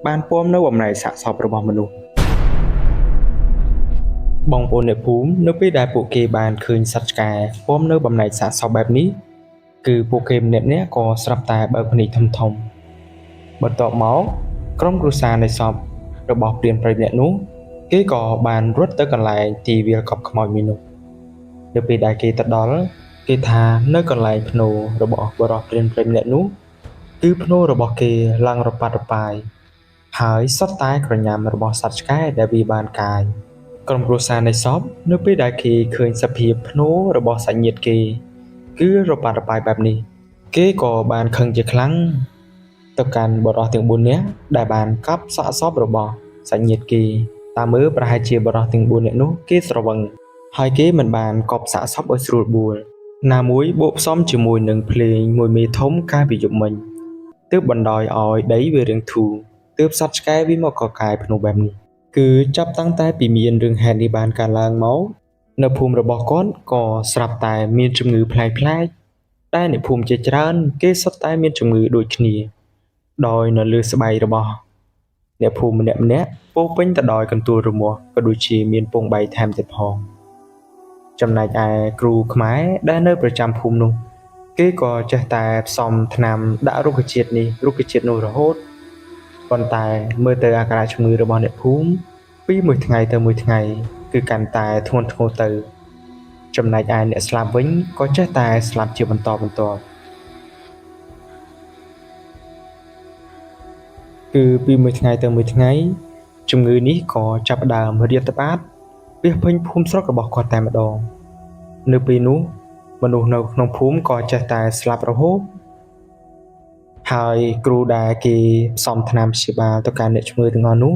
Speaker 2: បានពំនៅបំណែកសាកសពរបស់មនុស្សបងប្អូនអ្នកភូមិនៅពេលដែលពួកគេបានឃើញសត្វឆ្កែពំនៅបំណែកសាកសពបែបនេះគឺពួកគេម្នាក់ៗក៏ស្រាប់តែបើកភ្នែកធំបន្ទាប់មកក្រុមគ្រួសារនៃសពរបស់ព្រានព្រៃម្នាក់នោះគេក៏បានរត់ទៅកន្លែងទីវាលកប់ខ្មោចមួយនោះនៅពេលដែលគេទៅដល់គេថានៅកន្លែងភ្នូររបស់បរិះព្រានព្រៃម្នាក់នោះគឺភ្នូររបស់គេឡើងរប៉ាត់រប៉ាយហើយសុទ្ធតែក្រញាំរបស់សត្វឆ្កែដែលវាបានកាយក្រុមគ្រួសារនៃសពនៅពេលដែលគេឃើញសភាពភ្នូររបស់សាច់ញាតិគេគឺរប៉ាត់រប៉ាយបែបនេះគេក៏បានខឹងជាខ្លាំងទៅកាន់បរិះទាំង4នាក់ដែលបានកប់សាកសពរបស់សាច់ញាតិគេតាមមើលប្រហែលជាបរិះទាំង4នាក់នោះគេស្រវឹងហើយគេមិនបានកប់សាកសពឲ្យស្រួលបួលណាមួយបូកផ្សំជាមួយនឹងភ្លេងមួយមេធំកាលពីយប់មិញទើបបណ្ដោយឲ្យដីវារៀងធូរទើបសត្វឆ្កែវាមកកកាយភ្នូបែបនេះគឺចាប់តាំងតែពីមានរឿងហេតុនេះបានកើតឡើងមកនៅភូមិរបស់គាត់ក៏ស្រាប់តែមានជំងឺប្លែកៗតែអ្នកភូមិជាច្រើនគេសុទ្ធតែមានជំងឺដូចគ្នាដោយនៅលើស្បែករបស់អ្នកភូមិម្នាក់ៗពោពេញទៅដោយកន្ទួលរមាស់ក៏ដូចជាមានពងបែកថែមទៀតផងចំណែកឯគ្រូខ្មែរដែលនៅប្រចាំភូមិនោះគេក៏ចេះតែផ្សំថ្នាំដាក់រុក្ខជាតិនេះរុក្ខជាតិនោះរហូតប៉ុន្តែមើលទៅអាការៈជំងឺរបស់អ្នកភូមិពីមួយថ្ងៃទៅមួយថ្ងៃគឺកាន់តែធ្ងន់ធ្ងរទៅចំណែកឯអ្នកស្លាប់វិញក៏ចេះតែស្លាប់ជាបន្តបន្ទាប់គឺពីមួយថ្ងៃទៅមួយថ្ងៃជំងឺនេះក៏ចាប់ផ្ដើមរាតត្បាតពាសពេញភូមិស្រុករបស់គាត់តែម្ដងនៅពេលនោះមនុស្សនៅក្នុងភូមិក៏ចេះតែស្លាប់រហូតហើយគ្រូដែលគេផ្សំថ្នាំព្យាបាលទៅកាន់អ្នកជំងឺទាំងអស់នោះ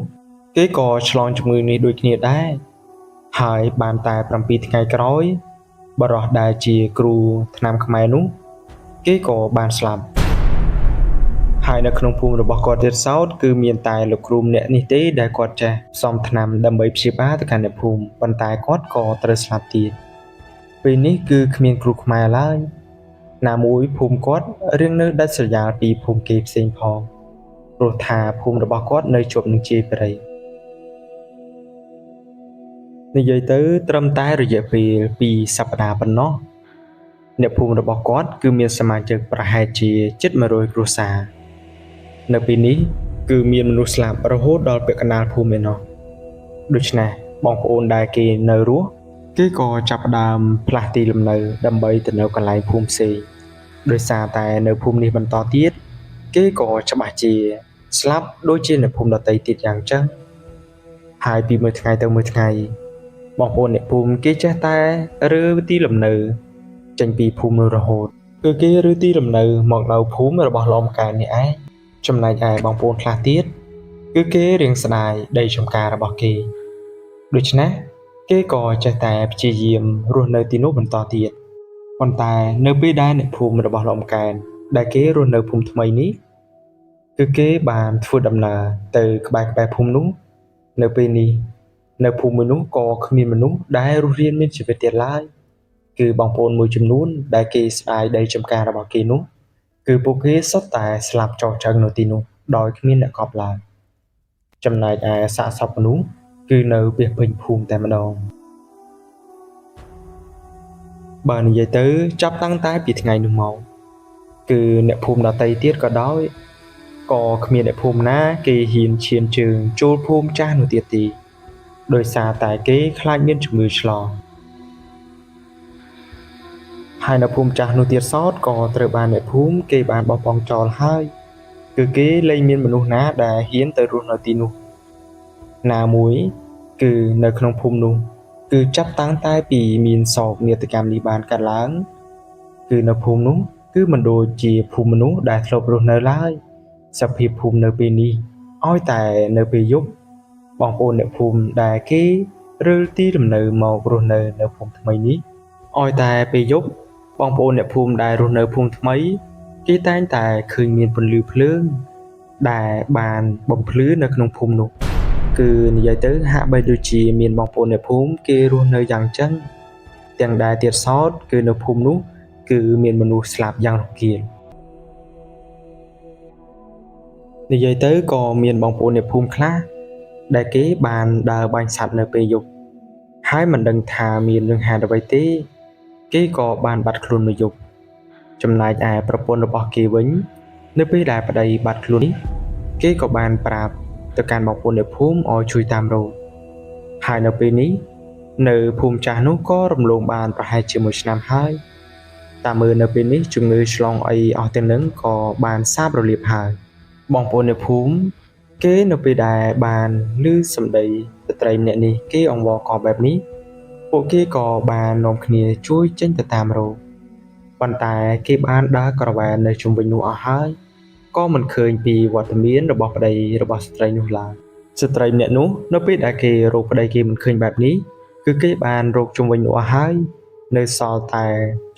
Speaker 2: គេក៏ឆ្លងជំងឺនេះដូចគ្នាដែរហើយបានតែ7ថ្ងៃក្រោយបរិះដែលជាគ្រូថ្នាំខ្មែរនោះគេក៏បានស្លាប់ហើយនៅក្នុងភូមិរបស់គាត់ទៀតសោតគឺមានតែលោកគ្រូម្នាក់នេះទេដែលគាត់ចេះផ្សំថ្នាំដើម្បីព្យាបាលទៅកាន់អ្នកភូមិប៉ុន្តែគាត់ក៏ត្រូវស្លាប់ទៀតពេលនេះគឺគ្មានគ្រូខ្មែរឡើយណាមួយភូមិគាត់រៀងនៅដាច់ស្រយាលពីភូមិគេផ្សេងផងព្រោះថាភូមិរបស់គាត់នៅជាប់នឹងជាយព្រៃនិយាយទៅត្រឹមតែរយៈពេល2សប្តាហ៍ប៉ុណ្ណោះអ្នកភូមិរបស់គាត់គឺមានសមាជិកប្រហែលជាជិត100គ្រួសារនៅពេលនេះគឺមានមនុស្សស្លាប់រហូតដល់ពាក់កណ្ដាលភូមិឯណោះដូច្នេះបងប្អូនដែលគេនៅរស់គេក៏ចាប់ផ្ដើមផ្លាស់ទីលំនៅដើម្បីទៅនៅកន្លែងភូមិផ្សេងដោយសារតែនៅភូមិនេះបន្តទៀតគេក៏ច្បាស់ជាស្លាប់ដូចជានៅភូមិដទៃទៀតយ៉ាងចឹងហើយពីមួយថ្ងៃទៅមួយថ្ងៃបងប្អូនអ្នកភូមិគេចេះតែរើទីលំនៅចេញពីភូមិនោះរហូតគឺគេរើទីលំនៅមកនៅភូមិរបស់លោកកែនេះឯងចំណែកឯបងប្អូនខ្លះទៀតគឺគេរៀងស្ដាយដីចម្ការរបស់គេដូច្នេះគេក៏ចេះតែព្យាយាមរស់នៅទីនោះបន្តទៀតប៉ុន្តែនៅពេលដែលអ្នកភូមិរបស់លោកកែដែលគេរស់នៅភូមិថ្មីនេះគឺគេបានធ្វើដំណើរទៅក្បែរភូមិនោះនៅពេលនេះនៅភូមិមួយនោះក៏គ្មានមនុស្សដែលរស់រានមានជីវិតទៀតឡើយគឺបងប្អូនមួយចំនួនដែលគេស្ដាយដីចម្ការរបស់គេនោះគឺពួកគេសុទ្ធតែស្លាប់ចោលចឹងនៅទីនោះដោយគ្មានអ្នកកប់ឡើយចំណែកឯសាកសពមនុស្សគឺនៅពាសពេញភូមិតែម្ដងបើនិយាយទៅចាប់តាំងតែពីថ្ងៃនោះមកគឺអ្នកភូមិដទៃទៀតក៏ដោយក៏គ្មានអ្នកភូមិណាគេហ៊ានឈានជើងចូលភូមិចាស់នោះទៀតទេដោយសារតែគេខ្លាចមានជំងឺឆ្លងហើយនៅភូមិចាស់នោះទៀតសោតក៏ត្រូវបានអ្នកភូមិគេបានបោះបង់ចោលហើយគឺគេលែងមានមនុស្សណាដែលហ៊ានទៅរស់នៅទីនោះណាមួយគឺនៅក្នុងភូមិនោះគឺចាប់តាំងតែពីមានសោកនាដកម្មនេះបានកើតឡើងគឺនៅភូមិនោះគឺ គឺមិនដូចជាភូមិមនុស្សដែលធ្លាប់រស់នៅឡើយសភាពភូមិនៅពេលនេះឲ្យតែនៅពេលយប់បងប្អូនអ្នកភូមិដែលគេរើទីលំនៅមករស់នៅភូមិថ្មីនេះឲ្យតែពេលយប់បងប្អូនអ្នកភូមិដែលរស់នៅភូមិថ្មីគេតែងតែឃើញមានពន្លឺភ្លើងដែលបានបំភ្លឺនៅក្នុងភូមិនោះគឺនិយាយទៅហាក់បីដូចជាមានបងប្អូនអ្នកភូមិគេរស់នៅយ៉ាងចឹងទាំងដែលទៀតសោតគឺនៅភូមិនោះគឺមានមនុស្សស្លាប់យ៉ាងរង្គាលនិយាយទៅក៏មានបងប្អូនអ្នកភូមិខ្លះដែលគេបានដើរបាញ់សត្វនៅពេលយប់ហើយមិនដឹងថាមានរឿងហេតុអ្វីទេគេក៏បានបាត់ខ្លួនមួយយប់ចំណែកឯប្រពន្ធរបស់គេវិញនៅពេលដែលប្តីបាត់ខ្លួននេះគេក៏បានប្រាប់ទៅកាន់បងប្អូនអ្នកភូមិឲ្យជួយតាមរកហើយនៅពេលនេះនៅភូមិចាស់នោះក៏រំលងបានប្រហែលជា1ឆ្នាំហើយតាមមើលនៅពេលនេះជំងឺឆ្លងអីអស់ទាំងនឹងក៏បានសាបរលាបហើយបងប្អូននៅភូមិគេនៅពេលដែលបានឮសម្ដីស្ត្រីម្នាក់នេះគេអង្វរករបែបនេះពួកគេក៏បាននាំគ្នាជួយចេញទៅតាមរកប៉ុន្តែគេបានដើរក្រវ៉ានៅជុំវិញនោះអស់ហើយក៏មិនឃើញពីវត្តមានរបស់ប្តីរបស់ស្ត្រីនោះឡើយស្ត្រីម្នាក់នោះនៅពេលដែលគេរកប្តីគេមិនឃើញបែបនេះគឺគេបានរកជុំវិញនោះអស់ហើយនៅសល់តែ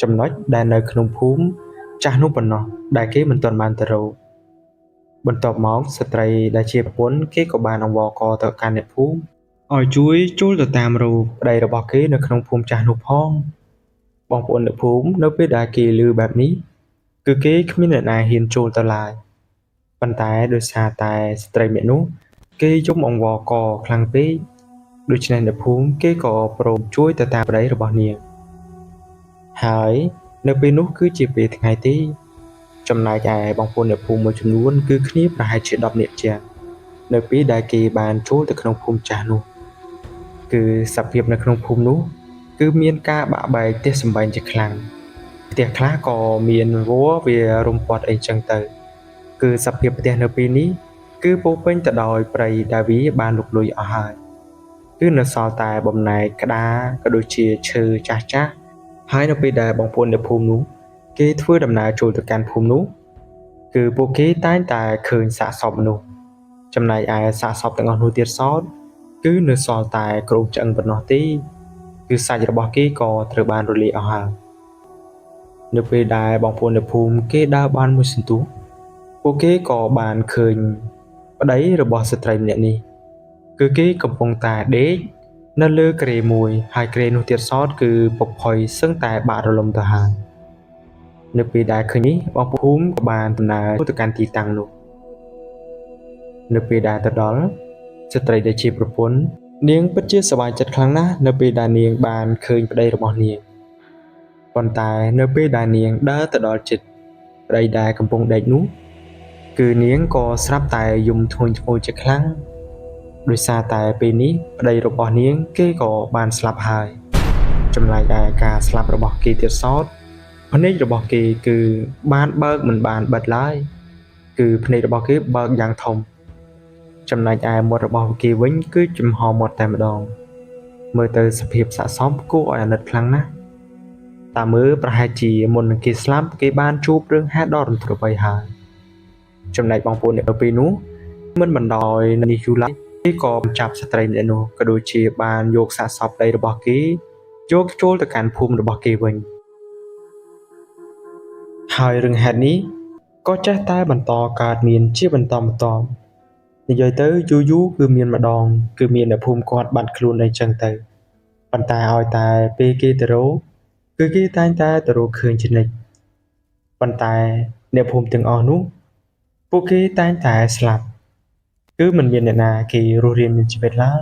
Speaker 2: ចំណុចដែលនៅក្នុងភូមិចាស់នោះប៉ុណ្ណោះដែលគេមិនទាន់បានទៅរកបន្ទាប់មកស្ត្រីដែលជាប្រពន្ធគេក៏បានអង្វរករទៅកាន់អ្នកភូមិឲ្យជួយចូលទៅតាមរកប្តីរបស់គេនៅក្នុងភូមិចាស់នោះផងបងប្អូនអ្នកភូមិនៅពេលដែលគេឮបែបនេះគឺគេគ្មានអ្នកណាហ៊ានចូលទៅឡើយប៉ុន្តែដោយសារតែស្ត្រីម្នាក់នោះគេយំអង្វរករខ្លាំងពេកដូច្នេះអ្នកភូមិគេក៏ព្រមជួយទៅតាមប្តីរបស់នាងហើយនៅពេលនោះគឺជាពេលថ្ងៃទេចំណែកឯបងប្អូនអ្នកភូមិមួយចំនួនគឺគ្នាប្រហែលជា10នាក់ជាងនៅពេលដែលគេបានចូលទៅក្នុងភូមិចាស់នោះគឺសភាពនៅក្នុងភូមិនោះគឺមានការបាក់បែកផ្ទះសម្បែងជាខ្លាំងផ្ទះខ្លះក៏មានវល្លិវារំពាត់អីចឹងទៅគឺសភាពផ្ទះនៅពេលនេះគឺពោពេញទៅដោយព្រៃដែលវាបានលុកលុយអស់ហើយគឺនៅសល់តែបំណែកក្តារក៏ដូចជាឈើចាស់ចាស់ហើយនៅពេលដែលបងប្អូននៅភូមិនោះគេធ្វើដំណើរចូលទៅកាន់ភូមិនោះគឺពួកគេតែងតែឃើញសាកសពមនុស្សចំណែកឯសាកសពទាំងអស់នោះទៀតសោតគឺនៅសល់តែគ្រោងឆ្អឹងប៉ុណ្ណោះទេគឺសាច់របស់គេក៏ត្រូវបានរលាយអស់ហើយនៅពេលដែលបងប្អូននៅភូមិគេដើរបានមួយសន្ទុះពួកគេក៏បានឃើញប្តីរបស់ស្ត្រីម្នាក់នេះគឺគេកំពុងតែដេកនៅលើគ្រែមួយហើយគ្រែនោះទៀតសោតគឺពុកផុយសឹងតែបាក់រលំទៅហើយនៅពេលដែលឃើញនេះបងប្អូនក៏បានដំណើរទៅកាន់ទីតាំងនោះនៅពេលដែលទៅដល់ស្ត្រីដែលជាប្រពន្ធនាងពិតជាសប្បាយចិត្តខ្លាំងណាស់នៅពេលដែលនាងបានឃើញប្តីរបស់នាងប៉ុន្តែនៅពេលដែលនាងដើរទៅដល់ជិតប្តីដែលកំពុងដេកនោះគឺនាងក៏ស្រាប់តែយំធ្ងន់ធ្ងរជាខ្លាំងដោយសារតែពេលនេះប្តីរបស់នាងគេក៏បានស្លាប់ហើយចំណែកឯការស្លាប់របស់គេទៀតសោតភ្នែករបស់គេគឺបានបើកមិនបានបិទឡើយគឺភ្នែករបស់គេបើកយ៉ាងធំចំណែកឯមាត់របស់គេវិញគឺចំហមាត់តែម្ដងមើលទៅសភាពស័ក្តិសមគួរឲ្យអាណិតខ្លាំងណាស់តាមមើលប្រហែលជាមុននឹងគេស្លាប់គេបានជួបរឿងហេតុដ៏រន្ធត់អ្វីហើយចំណែកបងប្អូននៅពេលនោះមិនបណ្ដោយនេះយូរឡើយគេក៏ចាប់ស្ត្រីម្នាក់នោះក៏ដូចជាបានយកសាកសពប្តីរបស់គេយកចូលទៅកាន់ភូមិរបស់គេវិញហើយរឿងហេតុនេះក៏ចេះតែបន្តកើតមានជាបន្តបន្ទាប់និយាយទៅយូរគឺមានម្ដងគឺមានអ្នកភូមិគាត់បាត់ខ្លួនអីចឹងទៅប៉ុន្តែឲ្យតែពេលគេទៅរកគឺគេតែងតែទៅរកឃើញជានិច្ចប៉ុន្តែអ្នកភូមិទាំងអស់នោះពួកគេតែងតែស្លាប់គឺមិនមានអ្នកណាគេរស់រានមានជីវិតឡើយ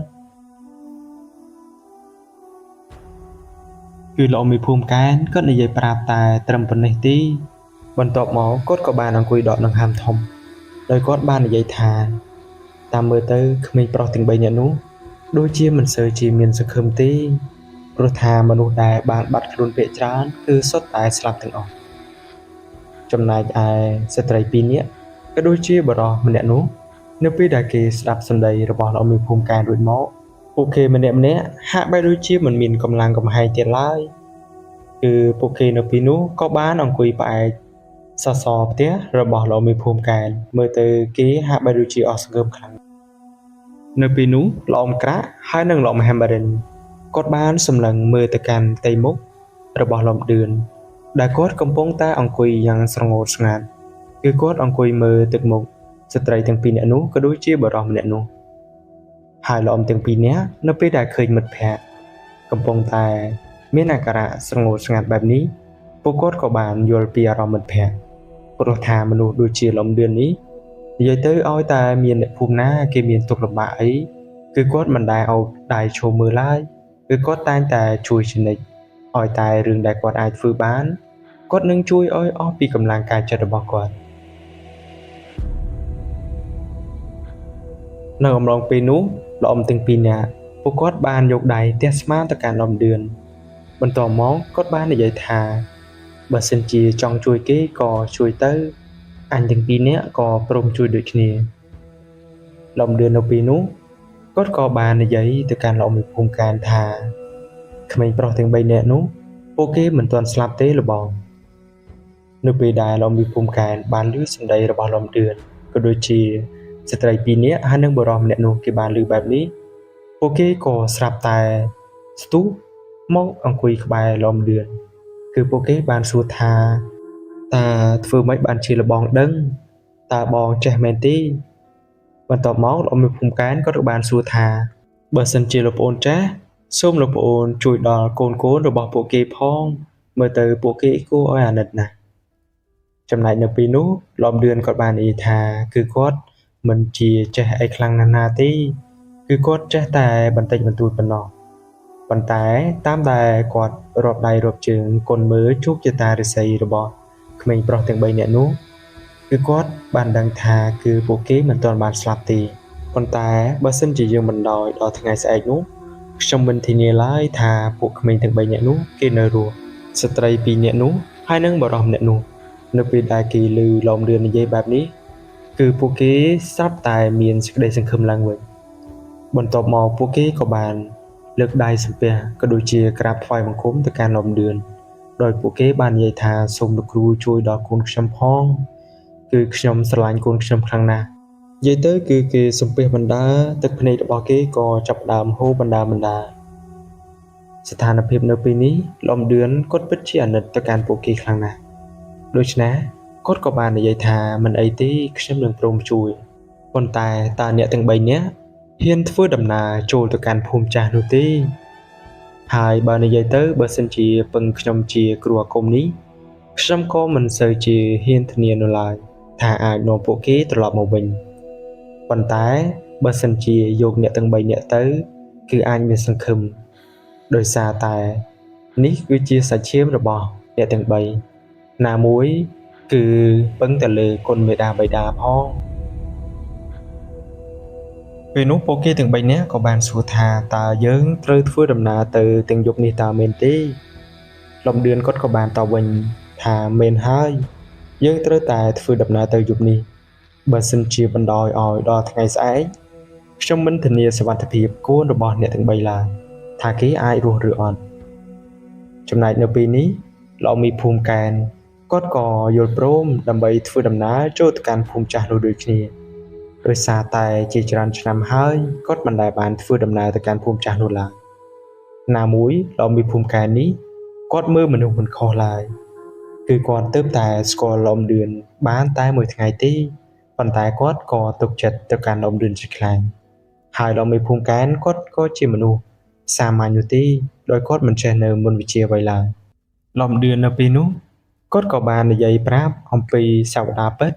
Speaker 2: គឺលោកមេភូមិកែនគាត់និយាយប្រាប់តែត្រឹមប៉ុណ្ណេះទេបន្ទាប់មកគាត់ក៏បានអង្គុយដកដង្ហើមធំដោយគាត់បាននិយាយថាតាមមើលទៅក្មេងប្រុសទាំង3នាក់នោះដូចជាមិនសូវជាមានសង្ឃឹមទេព្រោះថាមនុស្សដែលបានបាត់ខ្លួនភាគច្រើនគឺសុទ្ធតែស្លាប់ទាំងអស់ចំណែកឯស្ត្រី2នាក់ក៏ដូចជាបរិសម្នាក់នោះនៅពេលដែលគេស្ដាប់សម្ដីរបស់លោកមេភូមិកែនរួចមកពួកគេម្នាក់ហាក់បីដូចជាមិនមានកម្លាំងកំហែងទៀតឡើយគឺពួកគេនៅពេលនោះក៏បានអង្គុយផ្អែក សសរផ្ទះរបស់លោកមេភូមិកែនមើលទៅគេហាក់បីដូចជាអស់សង្ឃឹមខ្លាំងនៅពេលនោះលោកអ៊ំក្រាក់ហើយនិងលោកមហាម៉ារិនគាត់បានសម្លឹងមើលទៅកាន់ផ្ទៃមុខរបស់លោកឌឿនដែលគាត់កំពុងតែអង្គុយយ៉ាងស្រងោតស្ងាត់គឺគាត់អង្គុយមើលទឹកមុខស្ត្រីទាំងពីរនាក់នោះក៏ដូចជាបុរសម្នាក់នោះហើយលោកអ៊ំទាំងពីរនាក់នៅពេលដែលឃើញមិត្តភ័ក្តិកំពុងតែមានអាការៈស្រងោតស្ងាត់បែបនេះពួកគាត់ក៏បានយល់ពីអារម្មណ៍មិត្តភ័ក្តិព្រោះថាមនុស្សដូចជាលោកឌឿននេះនិយាយទៅឲ្យតែមានអ្នកភូមិណាគេមានទុក្ខលំបាកអីគឺគាត់មិនដែលឲ្យដៃឈោមមើលឡើយគឺគាត់តែងតែជួយជានិច្ចឲ្យតែរឿងដែលគាត់អាចធ្វើបានគាត់នឹងជួយឲ្យអស់ពីកម្លាំងកាយចិត្តរបស់គាត់នៅអំឡុងពេលនោះលោកអ៊ំទាំងពីរនាក់ពួកគាត់បានយកដៃទះស្មាទៅកាន់លោកឌឿនបន្ទាប់មកគាត់បាននិយាយថាបើសិនជាចង់ជួយគេក៏ជួយទៅអញទាំងពីរនាក់ក៏ព្រមជួយដូចគ្នាលោកឌឿននៅពេលនោះគាត់ក៏បាននិយាយទៅកាន់លោកមេភូមិកែនថាក្មេងប្រុសទាំង3នាក់នោះពួកគេមិនទាន់ស្លាប់ទេលោកបងនៅពេលដែលលោកមេភូមិកែនបានឮសម្ដីរបស់លោកឌឿនក៏ដូចជាស្ត្រី2នាក់ហើយនិងបុរសម្នាក់នោះគេបានឮបែបនេះពួកគេក៏ស្រាប់តែស្ទុះមកអង្គុយក្បែរលោកឌឿនគឺពួកគេបានសួរថាតើធ្វើម៉េចបានជាលបងដឹងតើបងចេះមែនទេបន្ទាប់មកលោកមេភូមិកែនក៏បានសួរថាបើសិនជាលោកប្អូនចេះសូមលោកប្អូនជួយដល់កូនរបស់ពួកគេផងមើលទៅពួកគេគួរឲ្យអាណិតណាស់ចំណែកនៅពេលនោះលោកឌឿនក៏បាននិយាយថាគឺគាត់មិនជាចេះអីខ្លាំងណាស់ណាទេគឺគាត់ចេះតែបន្តិចបន្តួចប៉ុណ្ណោះប៉ុន្តែតាមដែលគាត់រាប់ដៃរាប់ជើងគុនមើលជោគជតារិស័យរបស់ក្មេងប្រុសទាំង3នាក់នោះគឺគាត់បានដឹងថាគឺពួកគេមិនទាន់បានស្លាប់ទេប៉ុន្តែបើសិនជាយើងមិនដោយដល់ថ្ងៃស្អែកនោះខ្ញុំមិនធានាឡើយថាពួកក្មេងទាំង3នាក់នោះគេនៅរស់ស្ត្រី2នាក់នោះហើយនិងបុរសម្នាក់នោះនៅពេលដែលគេឮលោកឌឿននិយាយបែបនេះគឺពួកគេស្រាប់តែមានសេចក្តីសង្ឃឹមឡើងវិញបន្ទាប់មកពួកគេក៏បានលើកដៃសំពះក៏ដូចជាក្រាបថ្វាយបង្គំទៅកាន់លោកឌឿនដោយពួកគេបាននិយាយថាសូមលោកគ្រូជួយដល់កូនខ្ញុំផងគឺខ្ញុំស្រឡាញ់កូនខ្ញុំខ្លាំងណាស់និយាយទៅគឺគេសំពះបណ្ដាទឹកភ្នែករបស់គេក៏ចាប់ផ្ដើមហូរបណ្ដាស្ថានភាពនៅពេលនេះលោកឌឿនគាត់ពិតជាអាណិតទៅកាន់ពួកគេខ្លាំងណាស់ដូច្នេះគាត់ក៏បាននិយាយថាមិនអីទេខ្ញុំនឹងព្រមជួយប៉ុន្តែតើអ្នកទាំង3នាក់ហ៊ានធ្វើដំណើរចូលទៅកាន់ភូមិចាស់នោះទេហើយបើនិយាយទៅបើសិនជាពឹងខ្ញុំជាគ្រូអាគមនេះខ្ញុំក៏មិនសូវជាហ៊ានធានានោះឡើយថាអាចនាំពួកគេត្រឡប់មកវិញប៉ុន្តែបើសិនជាយកអ្នកទាំង3នាក់ទៅគឺអាចមានសង្ឃឹមដោយសារតែនេះគឺជាសាច់ឈាមរបស់អ្នកទាំង3ណាមួយគឺពឹងតែលើគុណមេដាបៃតាផងពេលនោះពួកគេទាំង3នាក់ក៏បានសួរថាតើយើងត្រូវធ្វើដំណើរទៅទាំងយប់នេះតើមែនទេលោកឌឿនគាត់ក៏បានតបវិញថាមែនហើយយើងត្រូវតែធ្វើដំណើរទៅយប់នេះបើសិនជាបណ្ដោយឲ្យដល់ថ្ងៃស្អែកខ្ញុំមិនធានាសុវត្ថិភាពកូនរបស់អ្នកទាំង3ឡើយថាគេអាចរស់ឬអត់ចំណែកនៅពេលនេះលោកមីភូមិកែនគាត់ក៏យល់ព្រមដើម្បីធ្វើដំណើរចូលទៅកាន់ភូមិចាស់នោះដូចគ្នាដោយសារតែជាច្រើនឆ្នាំហើយគាត់មិនដែលបានធ្វើដំណើរទៅកាន់ភូមិចាស់នោះឡើយណាមួយលោកមីភូមិកែននេះគាត់មើលមនុស្សមិនខុសឡើយគឺគាត់ទើបតែស្គាល់លោកឌឿនបានតែមួយថ្ងៃទេប៉ុន្តែគាត់ក៏ទុកចិត្តទៅកាន់លោកឌឿនជាខ្លាំងហើយលោកមីភូមិកែនគាត់ក៏ជាមនុស្សសាមញ្ញនោះទេដោយគាត់មិនចេះនៅមន្តវិជ្ជាអ្វីឡើយលោកឌឿននៅពេលនោះគាត់ក៏បាននិយាយប្រាប់អំពីសាវតាពិត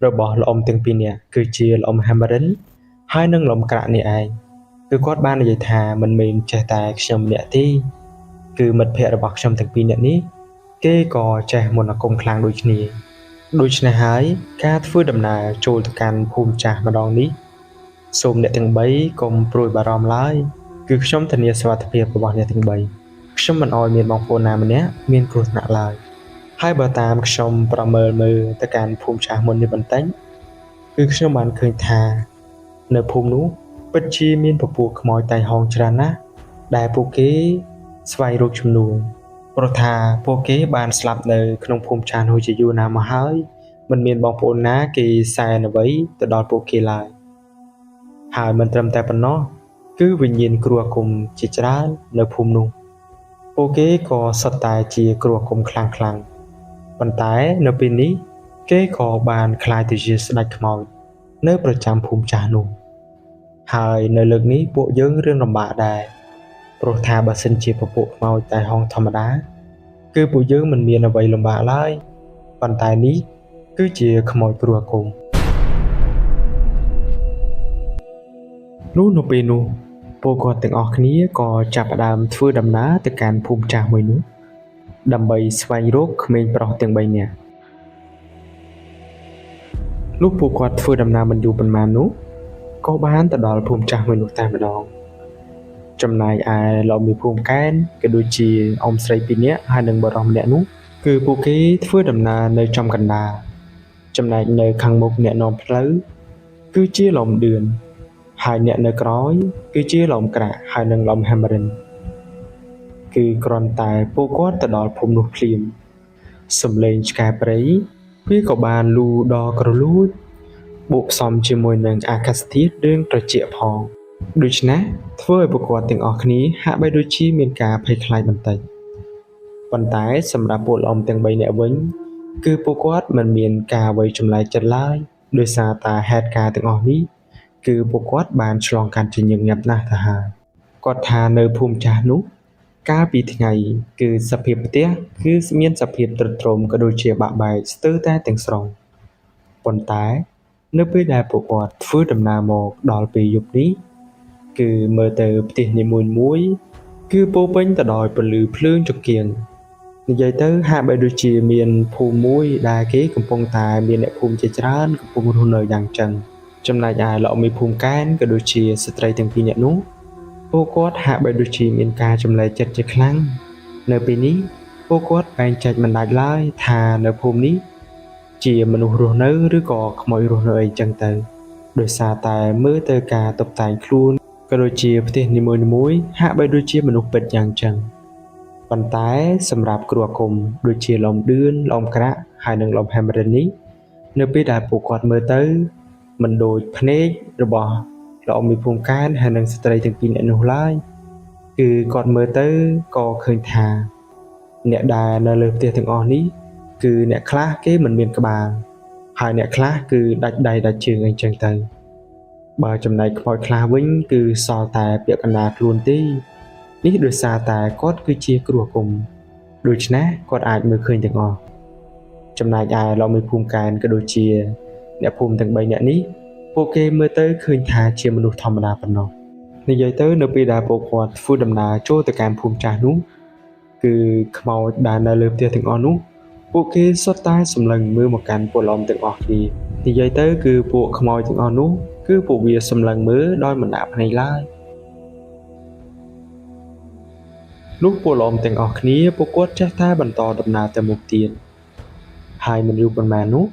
Speaker 2: របស់លោកអ៊ំទាំងពីរនាក់គឺជាលោកអ៊ំហាម៉ារិនហើយនិងលោកក្រាក់នេះឯងគឺគាត់បាននិយាយថាមិនមែនចេះតែខ្ញុំម្នាក់ទេគឺមិត្តភ័ក្តិរបស់ខ្ញុំទាំងពីរនាក់នេះគេក៏ចេះមន្តអាគមខ្លាំងដូចគ្នាដូច្នេះហើយការធ្វើដំណើរចូលទៅកាន់ភូមិចាស់ម្ដងនេះសូមអ្នកទាំង3កុំព្រួយបារម្ភឡើយគឺខ្ញុំធានាសុវត្ថិភាពរបស់អ្នកទាំង3ខ្ញុំមិនអោយមានបងប្អូនណាម្នាក់មានគ្រោះថ្នាក់ឡើយហើយបើតាមខ្ញុំប្រមើលមើលទៅកាន់ភូមិចាស់មុននេះបន្តិចគឺខ្ញុំបានឃើញថានៅភូមិនោះពិតជាមានពពួកខ្មោចតៃហោងច្រើនណាស់ដែលពួកគេស្វែងរកជំនួសប៉ុ ព្រោះថាពួកគេបានស្លាប់នៅក្នុងភូមិចាស់នោះជាយូរណាស់មកហើយមិនមានបងប្អូនណាគេសែនអ្វីទៅដល់ពួកគេឡើយហើយមិនត្រឹមតែប៉ុណ្ណោះគឺវិញ្ញាណគ្រូអាគមជាច្រើននៅភូមិនោះពួកគេក៏សុទ្ធតែជាគ្រូអាគមខ្លាំងៗប៉ុន្តែនៅពេលនេះគេក៏បានក្លាយទៅជាស្ដេចខ្មោចនៅប្រចាំភូមិចាស់នោះហើយនៅលើកនេះពួកយើងរឿងលំបាកដែរព្រោះថាបើសិនជាពពួកខ្មោចតែហងធម្មតាគឺពួកយើងមិនមានអ្វីលំបាកឡើយប៉ុន្តែនេះគឺជាខ្មោចគ្រូអាគមនោះនៅពេលនោះពួកគាត់ទាំងអស់គ្នាក៏ចាប់ផ្ដើមធ្វើដំណើរទៅកាន់ភូមិចាស់មួយនោះដើម្បីស្វែងរកក្មេងប្រុសទាំង3នាក់លុះពួកគាត់ធ្វើដំណើរមិនយូរប៉ុន្មាននោះក៏បានទៅដល់ភូមិចាស់មួយនោះតែម្ដងចំណែកឯលោកមានភូមិកែនក៏ដូចជាអ៊ំស្រី2នាក់ហើយនិងបុរសម្នាក់នោះគឺពួកគេធ្វើដំណើរនៅចំកណ្ដាលចំណែកនៅខាងមុខអ្នកនាំផ្លូវគឺជាលំឌឿនហើយអ្នកនៅក្រោយគឺជាលំក្រាក់ហើយនិងលំហាំរិនគឺគ្រាន់តែពួកគាត់ទៅដល់ភូមិនោះភ្លាមសំឡេងឆ្កែព្រៃវាក៏បានលូដល់ក្រលួចបូកផ្សំជាមួយនឹងអាកាសធាតុរឿងត្រជាក់ផងដូច្នេះធ្វើឲ្យពួកគាត់ទាំងអស់គ្នាហាក់បីដូចជាមានការភ័យខ្លាចបន្តិចប៉ុន្តែសម្រាប់ពួកល្អំទាំង3នាក់វិញគឺពួកគាត់មិនមានការអ្វីចម្លែកចិត្តឡើយដោយសារតែហេតុការណ៍ទាំងអស់នេះគឺពួកគាត់បានឆ្លងកាត់ជាញឹកញាប់ណាស់ទៅហើយគាត់ថានៅភូមិចាស់នោះកាលពីថ្ងៃគឺសភាពផ្ទះគឺមានសភាពទ្រុឌទ្រោមក៏ដូចជាបាក់បែកស្ទើរតែទាំងស្រុងប៉ុន្តែនៅពេលដែលពួកគាត់ធ្វើដំណើរមកដល់ពេលយប់នេះគឺមើលទៅផ្ទះនីមួយៗគឺពោពេញទៅដោយពន្លឺភ្លើងចង្កៀងនិយាយទៅហាក់បីដូចជាមានភូមិមួយដែលគេកំពុងតែមានអ្នកភូមិជាច្រើនកំពុងរស់នៅយ៉ាងចឹងចំណែកឯលោកមានភូមិកែនក៏ដូចជាស្ត្រីទាំងពីរនាក់នោះពួកគាត់ហាក់បីដូចជាមានការចម្លែកចិត្តជាខ្លាំងនៅពេលនេះពួកគាត់បែងចែកមិនដាច់ឡើយថានៅភូមិនេះជាមនុស្សរស់នៅឬក៏ខ្មោចរស់នៅអីចឹងទៅដោយសារតែមើលទៅការតុបតែងខ្លួនក៏ដូចជាផ្ទះនីមួយៗហាក់បីដូចជាមនុស្សពិតយ៉ាងចឹងប៉ុន្តែសម្រាប់គ្រូអាគមដូចជាលំឌឿនលំក្រាក់ហើយនិងលំហាំរិននេះនៅពេលដែលពួកគាត់មើលទៅមិនដូចភ្នែករបស់លោកមានភូមិកែនហើយនិងស្ត្រីទាំងពីរនាក់នោះឡើយគឺគាត់មើលទៅក៏ឃើញថាអ្នកដែលនៅលើផ្ទះទាំងអស់នេះគឺអ្នកខ្លះគេមិនមានក្បាលហើយអ្នកខ្លះគឺដាច់ដៃដាច់ជើងអីចឹងទៅបើចំណែកខ្មោចខ្លះវិញគឺសល់តែពាក់កណ្ដាលខ្លួនទេនេះដោយសារតែគាត់គឺជាគ្រូអាគមដូច្នេះគាត់អាចមើលឃើញទាំងអស់ចំណែកឯលោកមានភូមិកែនក៏ដូចជាអ្នកភូមិទាំង3នាក់នេះពួកគេមើលទៅឃើញថាជាមនុស្សធម្មតាប៉ុណ្ណោះនិយាយទៅនៅពេលដែលពួកគាត់ធ្វើដំណើរចូលទៅកាន់ភូមិចាស់នោះគឺខ្មោចដែលនៅលើផ្ទះទាំងអស់នោះពួកគេសុទ្ធតែសម្លឹងមើលមកកាន់ពួកឡំទាំងអស់គ្នានិយាយទៅគឺពួកខ្មោចទាំងអស់នោះគឺពួកវាសម្លឹងមើលដោយមិនដាក់ភ្នែកឡើយលុះពួកឡំទាំងអស់គ្នាពួកគាត់ចេះតែបន្តដំណើរទៅមុខទៀតហើយមិនយូរប៉ុន្មាននោះ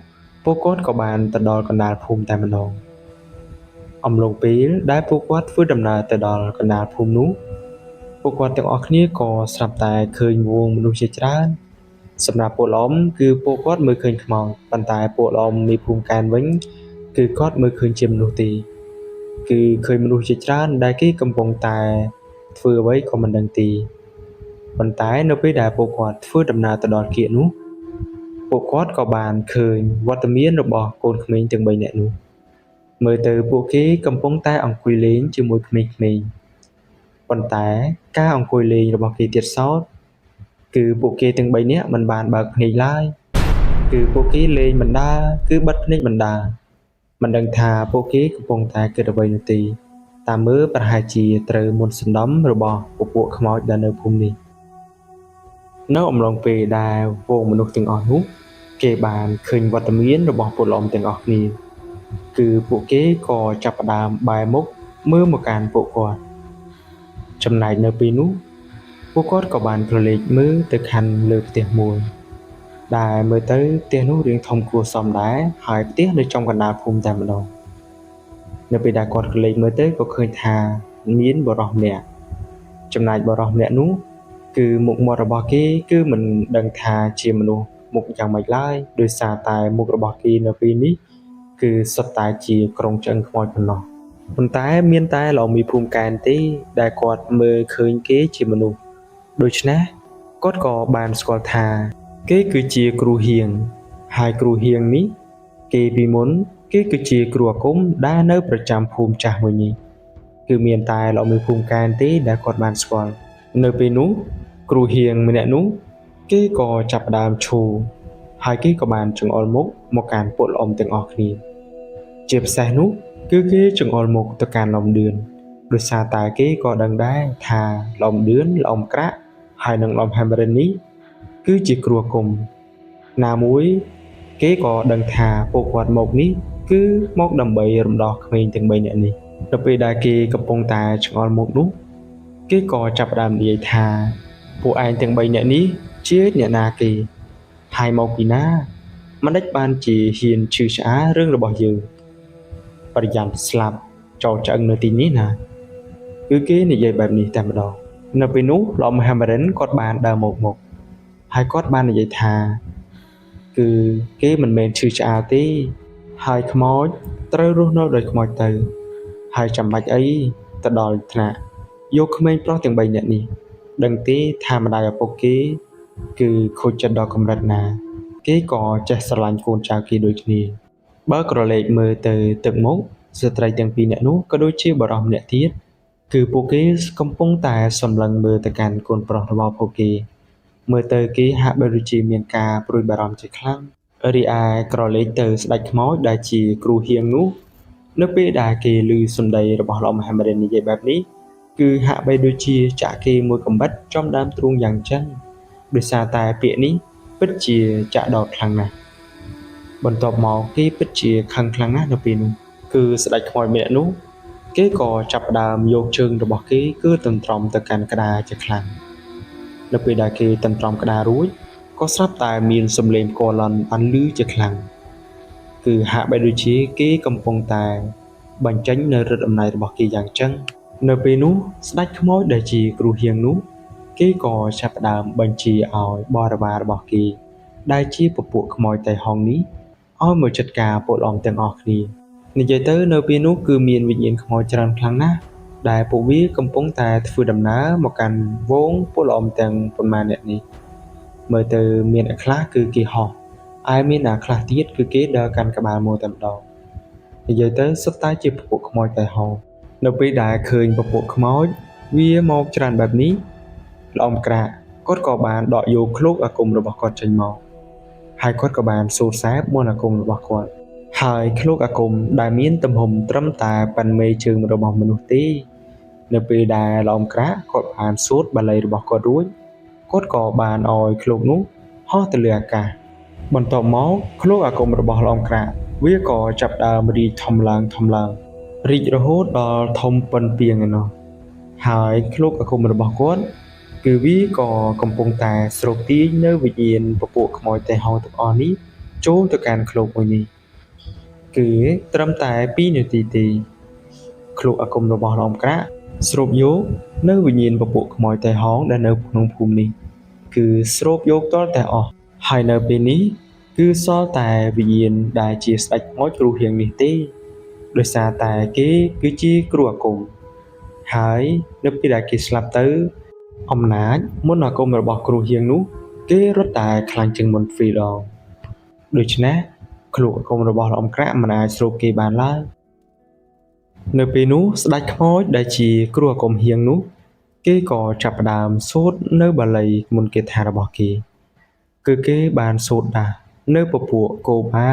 Speaker 2: ពួកគាត់ក៏បានទៅដល់កណ្ដាលភូមិតែម្ដងអំឡុងពេលដែលពួកគាត់ធ្វើដំណើរទៅដល់កណ្ដាលភូមិនោះពួកគាត់ទាំងអស់គ្នាក៏ស្រាប់តែឃើញវងមនុស្សជាច្រើនសម្រាប់ពួកឡំគឺពួកគាត់មើលឃើញខ្មោចប៉ុន្តែពួកឡំមានភូមិកែនវិញគឺគាត់មើលឃើញជាមនុស្សទេគឺឃើញមនុស្សជាច្រើនដែលគេកំពុងតែធ្វើអ្វីក៏មិនដឹងទេប៉ុន្តែនៅពេលដែលពួកគាត់ធ្វើដំណើរទៅដល់គៀកនោះពួកគាត់ក៏បានឃើញវត្តមានរបស់កូនក្មេងទាំង3នាក់នោះមើលទៅពួកគេកំពុងតែអង្គុយលេងជាមួយក្មេងៗប៉ុន្តែការអង្គុយលេងរបស់គេទៀតសោតគឺពួកគេទាំង3នាក់មិនបានបើកភ្នែកឡើយគឺពួកគេលេងមិនដាគឺបិទភ្នែកមិនដាមិនដឹងថាពួកគេកំពុងតែគិតអ្វីនោះទេតាមមើលប្រហែលជាត្រូវមន្តសណ្ដំរបស់ពួកខ្មោចដែលនៅភូមិនេះនៅអំឡុងពេលដែលវងមនុស្សទាំងអស់នោះគេបានឃើញវត្តមានរបស់ពលអមទាំងអស់គ្នាគឺពួកគេក៏ចាប់ផ្ដើមបែរមុខមើលមកកាន់ពួកគាត់ចំណែកនៅពេលនោះពួកគាត់ក៏បានក្រឡេកមើលទៅខាងលើផ្ទះមួយដែលមើលទៅផ្ទះនោះរាងធំគួរសមដែរហើយផ្ទះនៅចំកណ្ដាលភូមិតែម្ដងនៅពេលដែលគាត់ក្រឡេកមើលទៅក៏ឃើញថាមានបុរសម្នាក់ចំណែកបុរសម្នាក់នោះ គឺមុខមាត់របស់គេគឺមិនដឹងថាជាមនុស្សមុខយ៉ាងម៉េចឡើយដោយសារតែមុខរបស់គេនៅពេលនេះគឺសុទ្ធតែជាក្រុងឆ្អឹងខ្មោចប៉ុណ្ណោះប៉ុន្តែមានតែលោកមីភូមិកែនទេដែលគាត់មើលឃើញគេជាមនុស្សដូច្នេះគាត់ក៏បានស្គាល់ថាគេគឺជាគ្រូហៀងហើយគ្រូហៀងនេះគេពីមុនគេគឺជាគ្រូអាគមដែលនៅប្រចាំភូមិចាស់មួយនេះគឺមានតែលោកមីភូមិកែនទេដែលគាត់បានស្គាល់នៅពេលនោះគ្រូហៀងម្នាក់នោះគេក៏ចាប់ផ្ដើមឈូហើយគេក៏បានចង្អុលមុខមកកាន់ពួកល្អំទាំងអស់គ្នាជាពិសេសនោះគឺគេចង្អុលមុខទៅកាន់ឡំឌឿនដោយសារតែគេក៏ដឹងដែរថាឡំឌឿនឡំក្រាក់ហើយនឹងឡំហាំរិននេះគឺជាគ្រូអាគមណាមួយគេក៏ដឹងថាពួកគាត់មកនេះគឺមកដើម្បីរំដោះក្មេងទាំង3នាក់នេះដល់ពេលដែលគេកំពុងតែចង្អុលមុខនោះគេក៏ចាប់ផ្ដើមនិយាយថាពួកឯងទាំង3នាក់នេះជាអ្នកណាគេហើយមកពីណាមិនដេចបានជាហ៊ានឈឺឆ្អាលរឿងរបស់យើងប្រយ័ត្នស្លាប់ចោលឆ្អឹងនៅទីនេះណាគឺគេនិយាយបែបនេះតែម្ដងនៅពេលនោះលោកមហាមរិនគាត់បានដើរមកហើយគាត់បាននិយាយថាគឺគេមិនមែនឈឺឆ្អាលទេហើយខ្មោចត្រូវរស់នៅដោយខ្មោចទៅហើយចាំបាច់អីទៅដល់ថ្នាក់យកក្មេងប្រុសទាំង3នាក់នេះដឹងទេថាម្ដាយឪពុកគេគឺខូចចិត្តដល់កម្រិតណាគេក៏ចេះស្រឡាញ់កូនចៅគេដូចគ្នាបើក្រឡេកមើលទៅទឹកមុខស្ត្រីទាំងពីរនាក់នោះក៏ដូចជាបរិសម្នាក់ទៀតគឺពួកគេកំពុងតែសម្លឹងមើលទៅកាន់កូនប្រុសរបស់ពួកគេមើលទៅគេហាក់បីដូចជាមានការព្រួយបារម្ភជាខ្លាំងរីឯក្រឡេកទៅស្ដេចខ្មោចដែលជាគ្រូហៀងនោះនៅពេលដែលគេឮសម្ដីរបស់លោកមហាមរិននិយាយបែបនេះគឺហាក់បីដូចជាចាក់គេមួយកំបិតចំដើមទ្រូងយ៉ាងចឹងដោយសារតែពាក្យនេះពិតជាចាក់ដោតខ្លាំងណាស់បន្ទាប់មកគេពិតជាខឹងខ្លាំងណាស់នៅពេលនោះគឺស្ដេចខ្មោចម្នាក់នោះគេក៏ចាប់ផ្ដើមយកជើងរបស់គេគឺទន្ទ្រាំទៅកាន់ក្តារជាខ្លាំងនៅពេលដែលគេទន្ទ្រាំក្តាររួចក៏ស្រាប់តែមានសំឡេងកលន់បានឮជាខ្លាំងគឺហាក់បីដូចជាគេកំពុងតែបញ្ចេញនៅឫទ្ធិអំណាចរបស់គេយ៉ាងចឹងនៅពេលនោះស្ដេចខ្មោចដែលជាគ្រូហៀងនោះគេក៏ចាប់ផ្ដើមបញ្ជាឲ្យបរិវាររបស់គេដែលជាពពួកខ្មោចតៃហុងនេះឲ្យមកចាត់ការពួកល្អំទាំងអស់គ្នានិយាយទៅនៅពេលនោះគឺមានវិញ្ញាណខ្មោចច្រើនខ្លាំងណាស់ដែលពួកវាកំពុងតែធ្វើដំណើរមកកាន់វងពួកល្អំទាំងប៉ុន្មានអ្នកនេះមើលទៅមានអ្នកខ្លះគឺគេហោះហើយមានអ្នកខ្លះទៀតគឺគេដើរកាន់ក្បាលមកតែម្ដងនិយាយទៅសុទ្ធតែជាពពួកខ្មោចតៃហុងនៅពេលដែលឃើញពពួកខ្មោចវាមកច្រើនបែបនេះល្អំក្រាក់គាត់ក៏បានដកយកឃ្លោកអាគមរបស់គាត់ចេញមកហើយគាត់ក៏បានសូត្រសែបមន្តអាគមរបស់គាត់ហើយឃ្លោកអាគមដែលមានទំហំត្រឹមតែប៉ុនមេជើងរបស់មនុស្សទេនៅពេលដែលល្អំក្រាក់គាត់បានសូត្របាលីរបស់គាត់រួចគាត់ក៏បានឲ្យឃ្លោកនោះហោះទៅលើអាកាសបន្ទាប់មកឃ្លោកអាគមរបស់ល្អំក្រាក់វាក៏ចាប់ដើមរីកធំឡើងរីករហូតដល់ធំប៉ុនពីងឯណោះហើយឃ្លោកអាគមរបស់គាត់គឺវាក៏កំពុងតែស្រូបទាញនៅវិញ្ញាណពពួកខ្មោចតៃហុងទាំងអស់នេះចូលទៅកាន់ឃ្លោកមួយនេះគឺត្រឹមតែ2នាទីទេឃ្លោកអាគមរបស់ឡំក្រាក់ស្រូបយកនៅវិញ្ញាណពពួកខ្មោចតៃហុងដែលនៅក្នុងភូមិនេះគឺស្រូបយកតតែអស់ហើយនៅពេលនេះគឺសល់តែវិញ្ញាណដែលជាស្ដេចខ្មោចគ្រូហៀងនេះទេដោយសារតែគេគឺជាគ្រូអាគមហើយនៅពេលដែលគេស្លាប់ទៅអំណាចមន្តអាគមរបស់គ្រូហៀងនោះគេរត់តែខ្លាំងជាងមុនទ្វេដងដូច្នេះឃ្លោកអាគមរបស់ល្អំក្រាក់មិនអាចស្រូបគេបានឡើយនៅពេលនោះស្ដេចខ្មោចដែលជាគ្រូអាគមហៀងនោះគេក៏ចាប់ផ្ដើមសូត្រនៅបាលីមន្តគាថារបស់គេគឺគេបានសូត្រដាស់នៅពពួកកោបា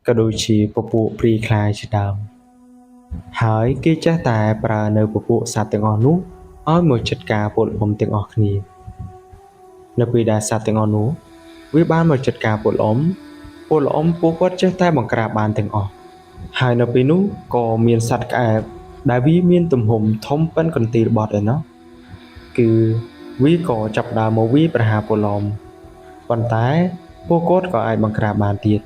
Speaker 2: ក៏ដូចជាពពួកព្រាយខ្លាយជាដើមហើយគេចេះតែប្រើនៅពពួកសត្វទាំងអស់នោះឲ្យមកចាត់ការពលអ៊ំទាំងអស់គ្នានៅពេលដែលសត្វទាំងអស់នោះវាបានមកចាត់ការពលអ៊ំពួកគាត់ចេះតែបង្ក្រាបបានទាំងអស់ហើយនៅពេលនោះក៏មានសត្វក្អែបដែលវាមានទំហំធំប៉ុនកន្ទីលបត់ឯណោះគឺវាក៏ចាប់ដើមមកវាប្រហារពលអ៊ំប៉ុន្តែពួកគាត់ក៏អាចបង្ក្រាបបានទៀត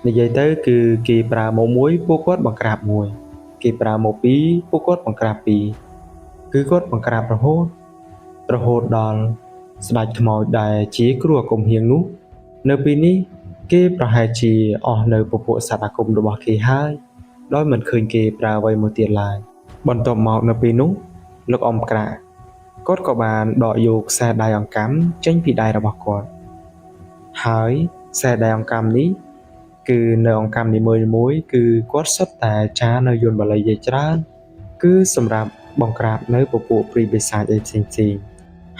Speaker 2: និយាយទៅគឺគេប្រើមកមួយពួកគាត់បង្ក្រាបមួយគេប្រើមកពីរពួកគាត់បង្ក្រាបពីរគឺគាត់បង្ក្រាបរហូតដល់ ស្ដេចខ្មោចដែលជាគ្រូអាគមហៀងនោះនៅពេលនេះគេប្រហែលជាអស់នៅពពួកសត្វអាគមរបស់គេហើយដោយមិនឃើញគេប្រើអ្វីមួយទៀតឡើយបន្ទាប់មកនៅពេលនោះលោកអ៊ំក្រាកគាត់ក៏បានដកយកខ្សែដៃអង្កាំចេញពីដៃរបស់គាត់ហើយខ្សែដៃអង្កាំនេះគឺនៅអង្កាំនីមួយៗគឺគាត់សុទ្ធតែចារនៅយន្តបាលីជាច្រើនគឺសម្រាប់បង្ក្រាបនៅពពួកព្រាយបិសាចអីផ្សេងៗ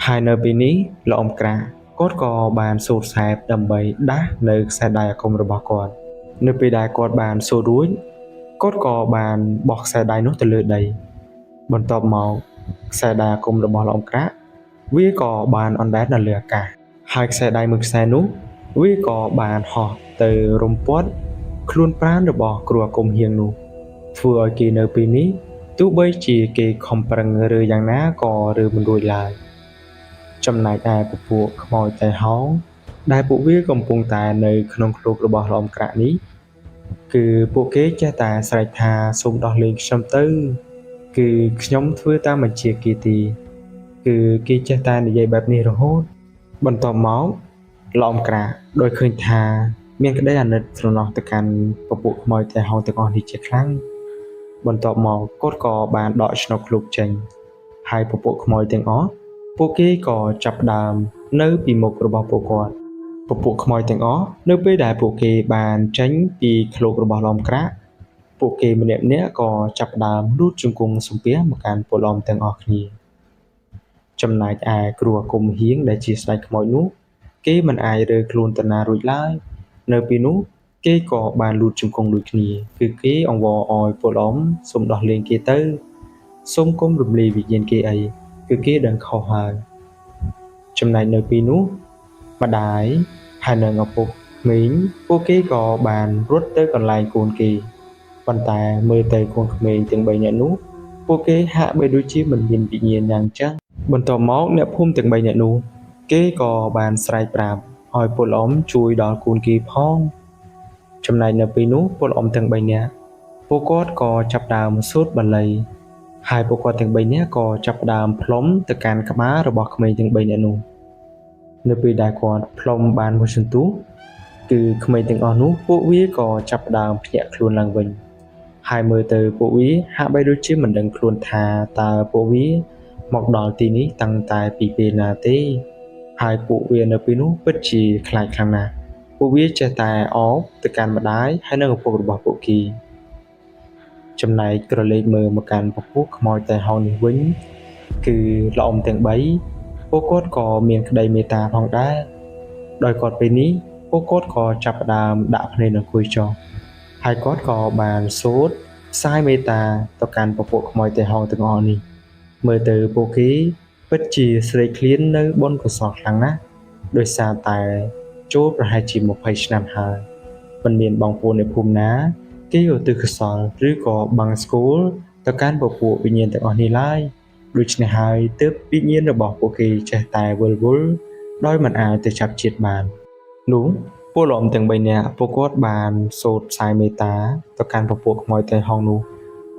Speaker 2: ហើយនៅពេលនេះលោកអ៊ំក្រាកគាត់ក៏បានសូត្រសែបដើម្បីដាស់នៅខ្សែដៃអាគមរបស់គាត់នៅពេលដែលគាត់បានសូត្ររួចគាត់ក៏បានបោះខ្សែដៃនោះទៅលើដីបន្ទាប់មកខ្សែដៃអាគមរបស់លោកអ៊ំក្រាកវាក៏បានអណ្ដែតនៅលើអាកាសហើយខ្សែដៃមួយខ្សែនោះវាក៏បានហោះទៅរំពាត់ខ្លួនប្រាណរបស់គ្រូអាគមហៀងនោះធ្វើឲ្យគេនៅពេលនេះទោះបីជាគេខំប្រឹងរើយ៉ាងណាក៏រើមិនរួចឡើយចំណែកឯពពួកខ្មោចតៃហោងដែលពួកវាកំពុងតែនៅក្នុងឃ្លោករបស់លោកអ៊ំក្រាកនេះគឺពួកគេចេះតែស្រែកថាសូមដោះលែងខ្ញុំទៅគឺខ្ញុំធ្វើតាមបញ្ជាគេទេគឺគេចេះតែនិយាយបែបនេះរហូតបន្ទាប់មកលោកអ៊ំក្រាកដោយឃើញថាមានក្តីអាណិតស្រណោះទៅកាន់ពពួកខ្មោចតៃហោងទាំងអស់នេះជាខ្លាំងបន្ទាប់មកគាត់ក៏បានដកឆ្នុកឃ្លោកចេញហើយពពួកខ្មោចទាំងអស់ពួកគេក៏ចាប់ផ្ដើមនៅពីមុខរបស់ពួកគាត់ពពួកខ្មោចទាំងអស់នៅពេលដែលពួកគេបានចេញពីឃ្លោករបស់លោកអ៊ំក្រាកពួកគេម្នាក់ៗក៏ចាប់ផ្ដើមលូតជង្គង់សំពះមកកាន់ពលអ៊ំទាំងអស់គ្នាចំណែកឯគ្រូអាគមហៀងដែលជាស្ដេចខ្មោចនោះគេមិនអាចរើខ្លួនតាណារួចឡើយនៅពេលនោះគេក៏បានលូតជង្គង់ដូចគ្នាគឺគេអង្វរឲ្យពលអ៊ំសូមដោះលែងគេទៅសូមកុំរំលាយវិញ្ញាណគេអីគឺគេដឹងខុសហើយចំណែកនៅពេលនោះម្ដាយហើយនិងឪពុកក្មេងពួកគេក៏បានរត់ទៅកន្លែងកូនគេប៉ុន្តែមើលទៅកូនក្មេងទាំង3នាក់នោះពួកគេហាក់បីដូចជាមិនមានវិញ្ញាណយ៉ាងចឹងបន្ទាប់មកអ្នកភូមិទាំង3នាក់នោះគេក៏បានស្រែកប្រាប់ឲ្យពលអ៊ំជួយដល់កូនគេផងចំណែកនៅពេលនោះពលអ៊ំទាំង3នាក់ពួកគាត់ក៏ចាប់ផ្ដើមសូត្របាលីហើយពួកគាត់ទាំង3នាក់ក៏ចាប់ផ្ដើមផ្លុំទៅកាន់ក្បាលរបស់ក្មេងទាំង3នាក់នោះនៅពេលដែលគាត់ផ្លុំបានមួយសន្ទុះគឺក្មេងទាំងអស់នោះពួកវាក៏ចាប់ផ្ដើមភ្ញាក់ខ្លួនឡើងវិញហើយមើលទៅពួកវាហាក់បីដូចជាមិនដឹងខ្លួនថាតើពួកវាមកដល់ទីនេះតាំងតែពីពេលណាទេហើយពួកវានៅពេលនោះពិតជាខ្លាចខ្លាំងណាស់ពួកវាចេះតែអោបទៅកាន់ម្ដាយហើយនិងឪពុករបស់ពួកគេចំណែកក្រឡេកមើលមកកាន់ពពួកខ្មោចតៃហោងនេះវិញគឺលោកអ៊ំទាំង3ពួកគាត់ក៏មានក្តីមេត្តាផងដែរដោយគាត់ពេលនេះពួកគាត់ក៏ចាប់ផ្ដើមដាក់ភ្នែកអង្គុយចុះហើយគាត់ក៏បានសូត្រផ្សាយមេត្តាទៅកាន់ពពួកខ្មោចតៃហោងទាំងអស់នេះមើលទៅពួកគេពិតជាស្រេកឃ្លាននៅបុណ្យកុសលខ្លាំងណាស់ដោយសារតែចូលប្រហែលជា20ឆ្នាំហើយមិនមានបងប្អូនในភូមិណាគេឧទ្ទិសកុសលឬក៏បង្ស្គូលទៅកាន់ពពួកវិញ្ញាណទាំងអស់នេះឡើយដូច្នេះហើយទើបវិញ្ញាណរបស់ពួកគេចេះតែវិលវល់ដោយមិនអាចទៅចាប់ជាតិបាននោះពលអ៊ំទាំង3នាក់ពួកគាត់បានសូត្រផ្សាយមេត្តាទៅកាន់ពពួកខ្មោចតៃហោងនោះ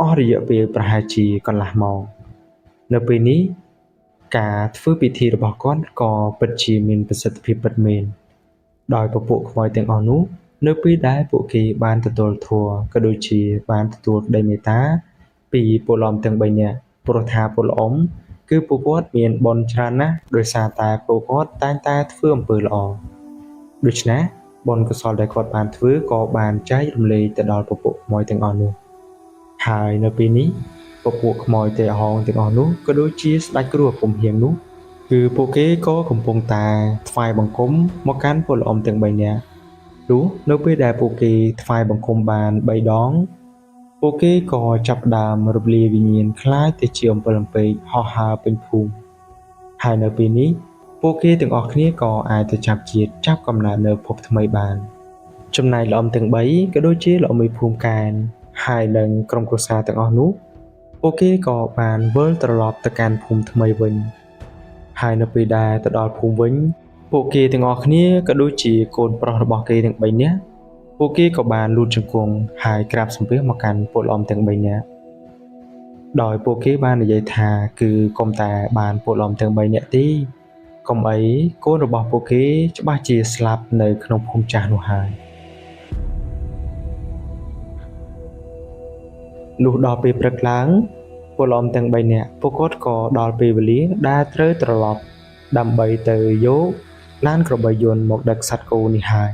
Speaker 2: អស់រយៈពេលប្រហែលជាកន្លះម៉ោងនៅពេលនេះការធ្វើពិធីរបស់គាត់ក៏ពិតជាមានប្រសិទ្ធភាពពិតមែនដោយពពួកខ្មោចទាំងអស់នោះនៅពេលដែលពួកគេបានទទួលធម៌ក៏ដូចជាបានទទួលក្តីមេត្តាពីពលអ៊ំទាំង3នាក់ព្រោះថាពលអ៊ំគឺពួកគាត់មានបុណ្យច្រើនណាស់ដោយសារតែពួកគាត់តែងតែធ្វើអំពើល្អដូច្នេះបុណ្យកុសលដែលគាត់បានធ្វើក៏បានចែករំលែកទៅដល់ពពួកខ្មោចទាំងអស់នោះហើយនៅពេលនេះពពួកខ្មោចតៃហោងទាំងអស់នោះក៏ដូចជាស្ដេចគ្រូអាគមហៀងនោះគឺពួកគេក៏កំពុងតែថ្វាយបង្គំមកកាន់ពលអ៊ំទាំង3នាក់លុះនៅពេលដែលពួកគេថ្វាយបង្គំបាន3ដងពួកគេក៏ចាប់ផ្ដើមរំលាយវិញ្ញាណខ្លាចទៅជាអំពិលអំពែកហោះហើរពេញភូមិហើយនៅពេលនេះពួកគេទាំងអស់គ្នាក៏អាចទៅចាប់ជាតិចាប់កំណើតនៅភពថ្មីបានចំណែកលោកអ៊ំទាំង3ក៏ដូចជាលោកមេភូមិកែនហើយនិងក្រុមគ្រួសារទាំងអស់នោះពួកគេក៏បានវិលត្រឡប់ទៅកាន់ភូមិថ្មីវិញហើយនៅពេលដែលទៅដល់ភូមិវិញពួកគេទាំងអស់គ្នាក៏ដូចជាកូនប្រុសរបស់គេទាំង3នាក់ពួកគេក៏បានលូតជង្គង់ហើយក្រាបសំពះមកកាន់ពលអ៊ំទាំង3នាក់ដោយពួកគេបាននិយាយថាគឺកុំតែបានពលអ៊ំទាំង3នាក់ទេ កុំអីកូនរបស់ពួកគេច្បាស់ជាស្លាប់នៅក្នុងភូមិចាស់នោះហើយលុះដល់ពេលព្រឹកឡើងពលអមទាំង3នាក់ពួកគាត់ក៏ដល់ពេលវេលាដែលត្រូវត្រឡប់ដើម្បីទៅយកឡានក្របីយន្តមកដឹកសត្វគោនេះហើយ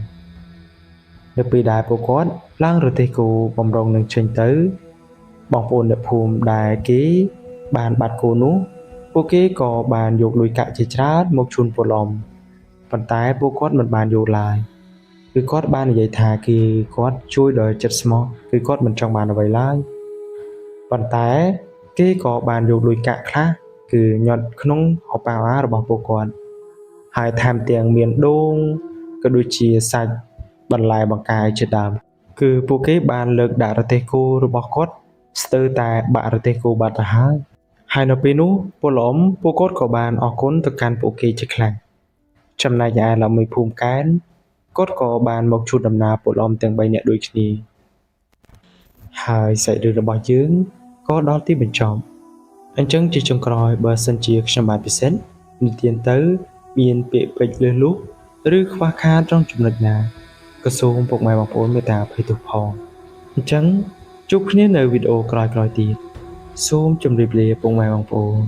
Speaker 2: នៅពេលដែលពួកគាត់ឡើងរទេះគោបំរុងនឹងចេញទៅបងប្អូនអ្នកភូមិដែលគេបានបាត់គោនោះពួកគេក៏បានយកលុយកាក់ជាច្រើនមកជូនពលអមប៉ុន្តែពួកគាត់មិនបានយកឡើយគឺគាត់បាននិយាយថាគាត់ជួយដោយចិត្តស្មោះគឺគាត់មិនចង់បានអ្វីឡើយប៉ុន្តែគេក៏បានយកលុយកាក់ខ្លះគឺញាត់ក្នុងហោប៉ៅអារបស់ពួកគាត់ហើយថែមទាំងមានដូងក៏ដូចជាសាច់បន្លែបង្ការជាដើមគឺពួកគេបានលើកដាក់រទេះគោរបស់គាត់ស្ទើរតែបាក់រទេះគោបាត់ទៅហើយនៅពេលនោះពលអមពួកគាត់ក៏បានអរគុណទៅកាន់ពួកគេជាខ្លាំងចំណែកឯលោកមេភូមិកែនគាត់ក៏បានមកជួបដំណើរពលអមទាំង3នាក់ដូចគ្នាហើយសាច់រឿងរបស់យើងក៏ដល់ទីបញ្ចប់អញ្ចឹងជាចុងក្រោយបើសិនជាខ្ញុំបានពិសេសនិទានទៅមានពាក្យពេចន៍លើសលុះឬខ្វះខាតtrongចំណុចណាក៏សូមពុកម៉ែបងប្អូនមេត្តាអភ័យទោសផងអញ្ចឹងជួបគ្នានៅវីដេអូក្រោយៗទៀតសូមជម្រាបលាពុកម៉ែបងប្អូន